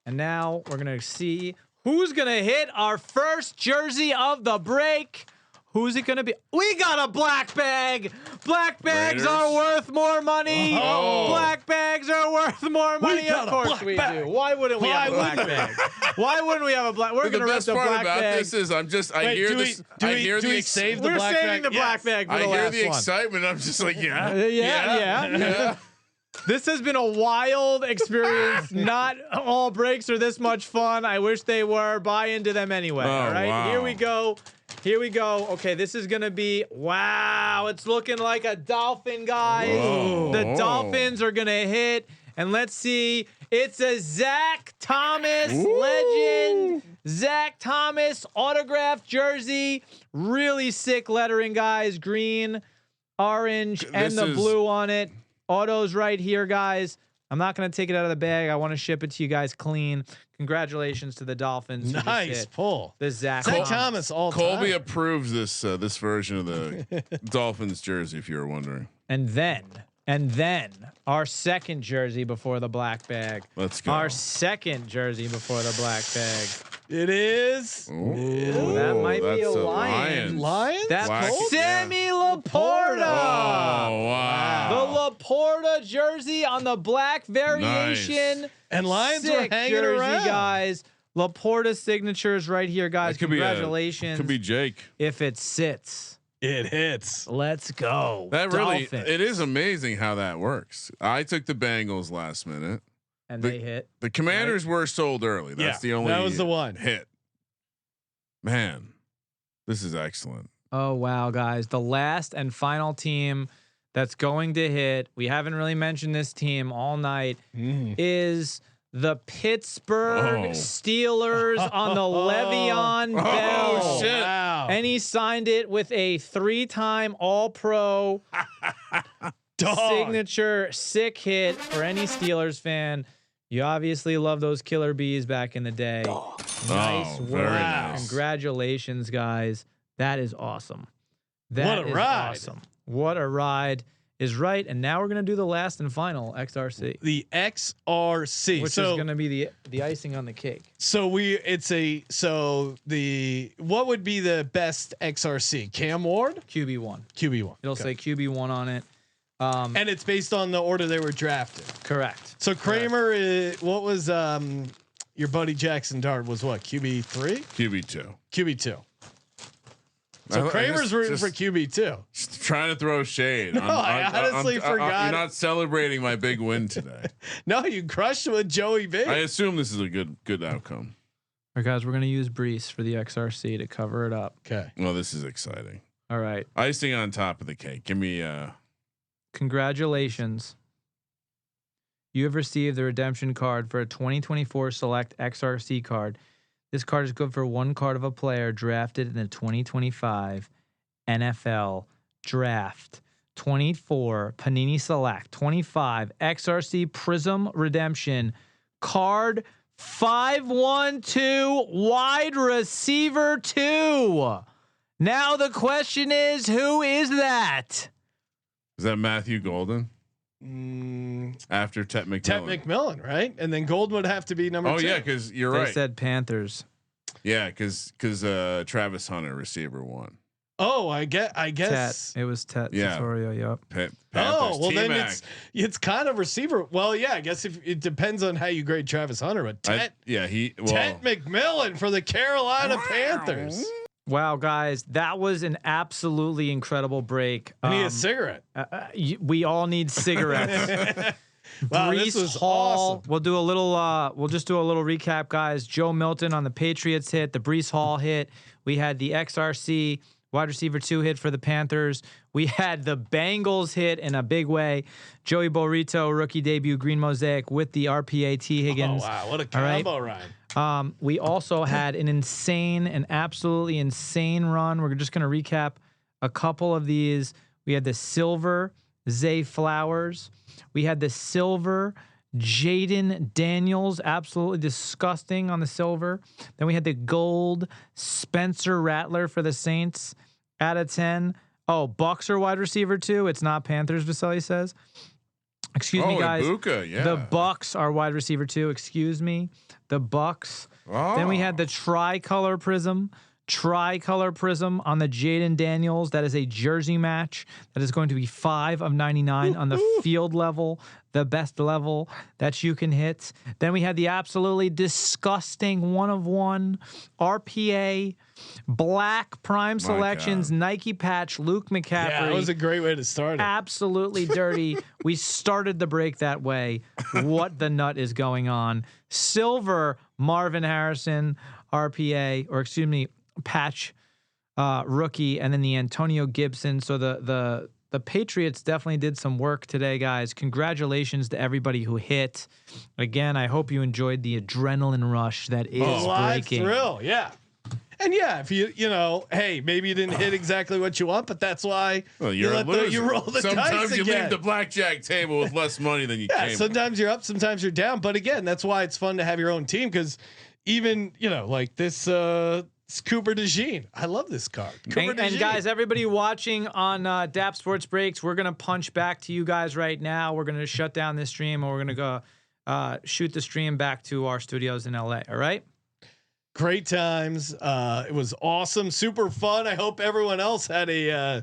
And now we're gonna see who's gonna hit our first jersey of the break. Who's it gonna be? We got a black bag. Black bags Raiders. are worth more money. Oh. Black bags are worth more money. got Of a course black we bag. do. Why wouldn't we have a black bag? Why wouldn't we have a black? We're the gonna rip best the part black about bag. this is I Wait, hear do this. we, I do hear we, do the we ex- save the We're black saving bag? the black Yes. bag for I the hear last the one. excitement. I'm just like, Yeah. This has been a wild experience. Not all breaks are this much fun. I wish they were. Buy into them anyway. All right, wow. Here we go. Okay, this is gonna be wow. It's looking like a dolphin, guys. Whoa. The Dolphins are gonna hit, and let's see. It's a Zach Thomas legend. Zach Thomas autographed jersey. Really sick lettering, guys. Green, orange, and This the is- blue on it. Auto's right here, guys. I'm not going to take it out of the bag. I want to ship it to you guys clean. Congratulations to the Dolphins. who just Nice hit pull. the Zach Thomas all Colby time. approves this this version of the Dolphins jersey. If you were wondering, And then our second jersey before the black bag. let's go. Our second jersey before the black bag. It is. Ooh, that might be that's a Lions. Lions? That's Black- Sammy Laporta. Oh wow! The Laporta jersey on the black variation. Nice. And Lions Sick were hanging jersey, around. guys. Laporta signatures right here, guys. That could be Congratulations. could be Jake. If it sits. It hits. Let's go. That really, Dolphins. it is amazing how that works. I took the Bengals last minute. And the- they hit. The Commanders were sold early. That's Yeah, the only. that was the one. hit. Man, this is excellent. Oh wow, guys! The last and final team that's going to hit. We haven't really mentioned this team all night. Is the Pittsburgh Steelers on the Le'Veon Bell? Oh shit! Wow. And he signed it with a 3-time All-Pro signature sick hit for any Steelers fan. You obviously love those killer bees back in the day. Nice work. Very nice. Congratulations, guys. That is awesome. What a ride. Awesome. What a ride is right. And now we're going to do the last and final XRC. The XRC, Which is going to be the icing on the cake. So what would be the best XRC? Cam Ward? QB1. QB1. It'll say QB1 on it. And it's based on the order they were drafted. Correct. So Kramer, what was your buddy Jackson Dart was what? QB3? QB2. QB2. So Kramer's rooting for QB2. Just trying to throw shade. No, I honestly forgot. You're not celebrating my big win today. No, you crushed with Joey B. I assume this is a good outcome. All right, guys, we're going to use Brees for the XRC to cover it up. Okay. Well, this is exciting. All right. Icing on top of the cake. Give me Congratulations. You have received the redemption card for a 2024 Select XRC card. This card is good for one card of a player drafted in the 2025 NFL Draft. 24 Panini Select 25 XRC Prism Redemption card 512 wide receiver 2. Now the question is, who is that? Is that Matthew Golden? After Tet McMillan. Tet McMillan, right? And then Gold would have to be number 2. Oh yeah, because you're They right. said Panthers. Yeah, because Travis Hunter, receiver 1. Oh, I guess Tet. It was Tet Yeah. Tutorial. Yep. Panthers, well then T-Mac. it's kind of receiver. Well, yeah, I guess if it depends on how you grade Travis Hunter, but Tet McMillan for the Carolina Panthers. Wow, guys, that was an absolutely incredible break. I need a cigarette. We all need cigarettes. Wow, Brees this was Hall. awesome. We'll do a little. We'll just do a little recap, guys. Joe Milton on the Patriots hit. The Brees Hall hit. We had the XRC wide receiver 2 hit for the Panthers. We had the Bengals hit in a big way. Joey Burrito rookie debut green mosaic with the RPA T Higgins. Oh wow, what a combo ride. We also had an absolutely insane run. We're just going to recap a couple of these. We had the silver Zay Flowers. We had the silver Jaden Daniels, absolutely disgusting on the silver. Then we had the gold Spencer Rattler for the Saints out of 10. Oh, Bucks are wide receiver 2. It's not Panthers, Vasily says. Excuse me, guys. Ibuka, yeah. The Bucks are wide receiver 2. Excuse me. The Bucks. Then we had the tricolor prism on the Jaden Daniels. That is a jersey match. That is going to be 5 of 99 on the field level, the best level that you can hit. Then we had the absolutely disgusting 1 of 1 RPA black prime selections Nike patch Luke McCaffrey. Yeah, that was a great way to start it. Absolutely dirty. We started the break that way. What the nut is going on? Silver Marvin Harrison RPA, or excuse me, patch rookie, and then the Antonio Gibson. So the Patriots definitely did some work today, guys. Congratulations to everybody who hit. Again, I hope you enjoyed the adrenaline rush that is live breaking. thrill, yeah. And yeah, if you know, hey, maybe you didn't hit exactly what you want, but that's why you roll the dice Sometimes you again. leave the blackjack table with less money than you came. Sometimes you're up, sometimes you're down. But again, that's why it's fun to have your own team, because even like this it's Cooper DeJean. I love this card. And guys, everybody watching on Dappz Sports Breaks, we're gonna punch back to you guys right now. We're gonna shut down this stream, and we're gonna go shoot the stream back to our studios in LA. All right. Great times. It was awesome, super fun. I hope everyone else had a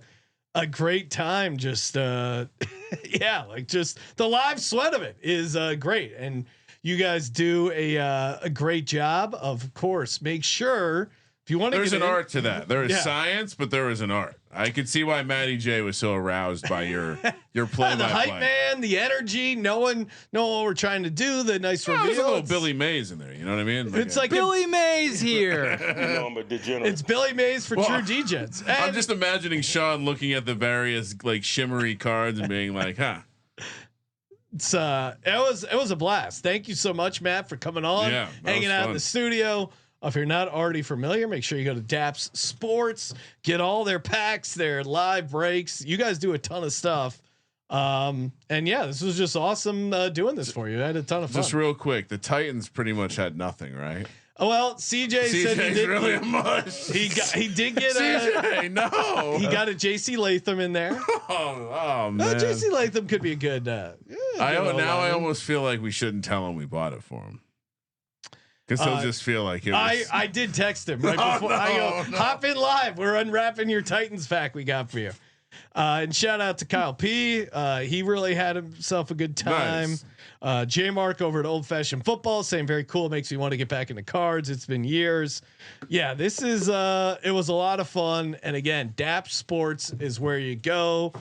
great time. Just just the live sweat of it is great, and you guys do a great job. Of course, make sure if you want to. There's an art to that. There is science, but there is an art. I could see why Matty J was so aroused by your play. The hype man, the energy, knowing what we're trying to do, the nice reveal. There's a little Billy Mays in there. You know what I mean? It's like Billy Mays here. I'm a degenerate. It's Billy Mays for true DJs. I'm just imagining Sean looking at the various like shimmery cards and being like, "Huh." It's it was a blast. Thank you so much, Matt, for coming on, hanging out in the studio. If you're not already familiar, make sure you go to Dappz Sports, get all their packs, their live breaks. You guys do a ton of stuff. And yeah, this was just awesome doing this for you. I had a ton of fun. Just real quick, the Titans pretty much had nothing, right? Oh, well, CJ said he did really a mush. He did get CJ, no. He got a JC Latham in there. Oh man. JC Latham could be a good I almost feel like we shouldn't tell him we bought it for him. Because he'll just feel like it was. I did text him right before. I go, hop in live. We're unwrapping your Titans pack we got for you. And shout out to Kyle P. He really had himself a good time. Nice. J Mark over at Old Fashioned Football saying very cool. Makes me want to get back into cards. It's been years. Yeah, this is it was a lot of fun. And again, Dappz Sports is where you go.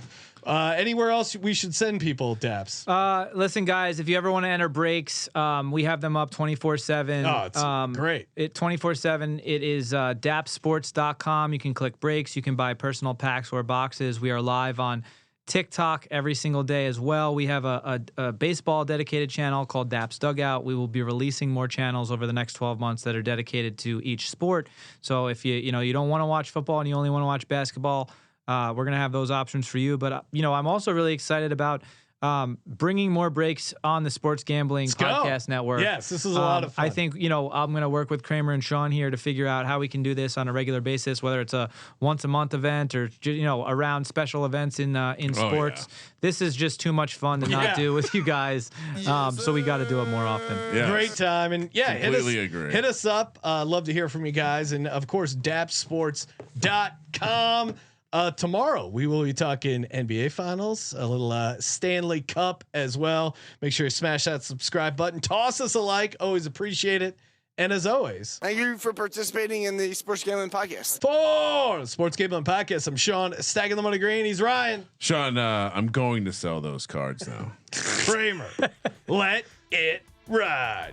Anywhere else we should send people, Dappz? Listen, guys, if you ever want to enter breaks, we have them up 24/7. Oh, it's great. It 24/7. It is dappsports.com. You can click breaks. You can buy personal packs or boxes. We are live on TikTok every single day as well. We have a baseball dedicated channel called Dappz Dugout. We will be releasing more channels over the next 12 months that are dedicated to each sport. So if you don't want to watch football and you only want to watch basketball, we're going to have those options for you. But, I'm also really excited about bringing more breaks on the Sports Gambling Podcast Network. Yes, this is a lot of fun. I think, I'm going to work with Kramer and Sean here to figure out how we can do this on a regular basis, whether it's a once a month event or, around special events in sports. Yeah. This is just too much fun to not do with you guys. So we got to do it more often. Yes. Great time. And hit us up. Love to hear from you guys. And of course, dappsports.com. Tomorrow we will be talking NBA Finals, a little Stanley Cup as well. Make sure you smash that subscribe button, toss us a like, always appreciate it. And as always, thank you for participating in the Sports Gambling Podcast. For the Sports Gambling Podcast, I'm Sean, stacking the money green. He's Ryan. Sean, I'm going to sell those cards now. Kramer, let it ride.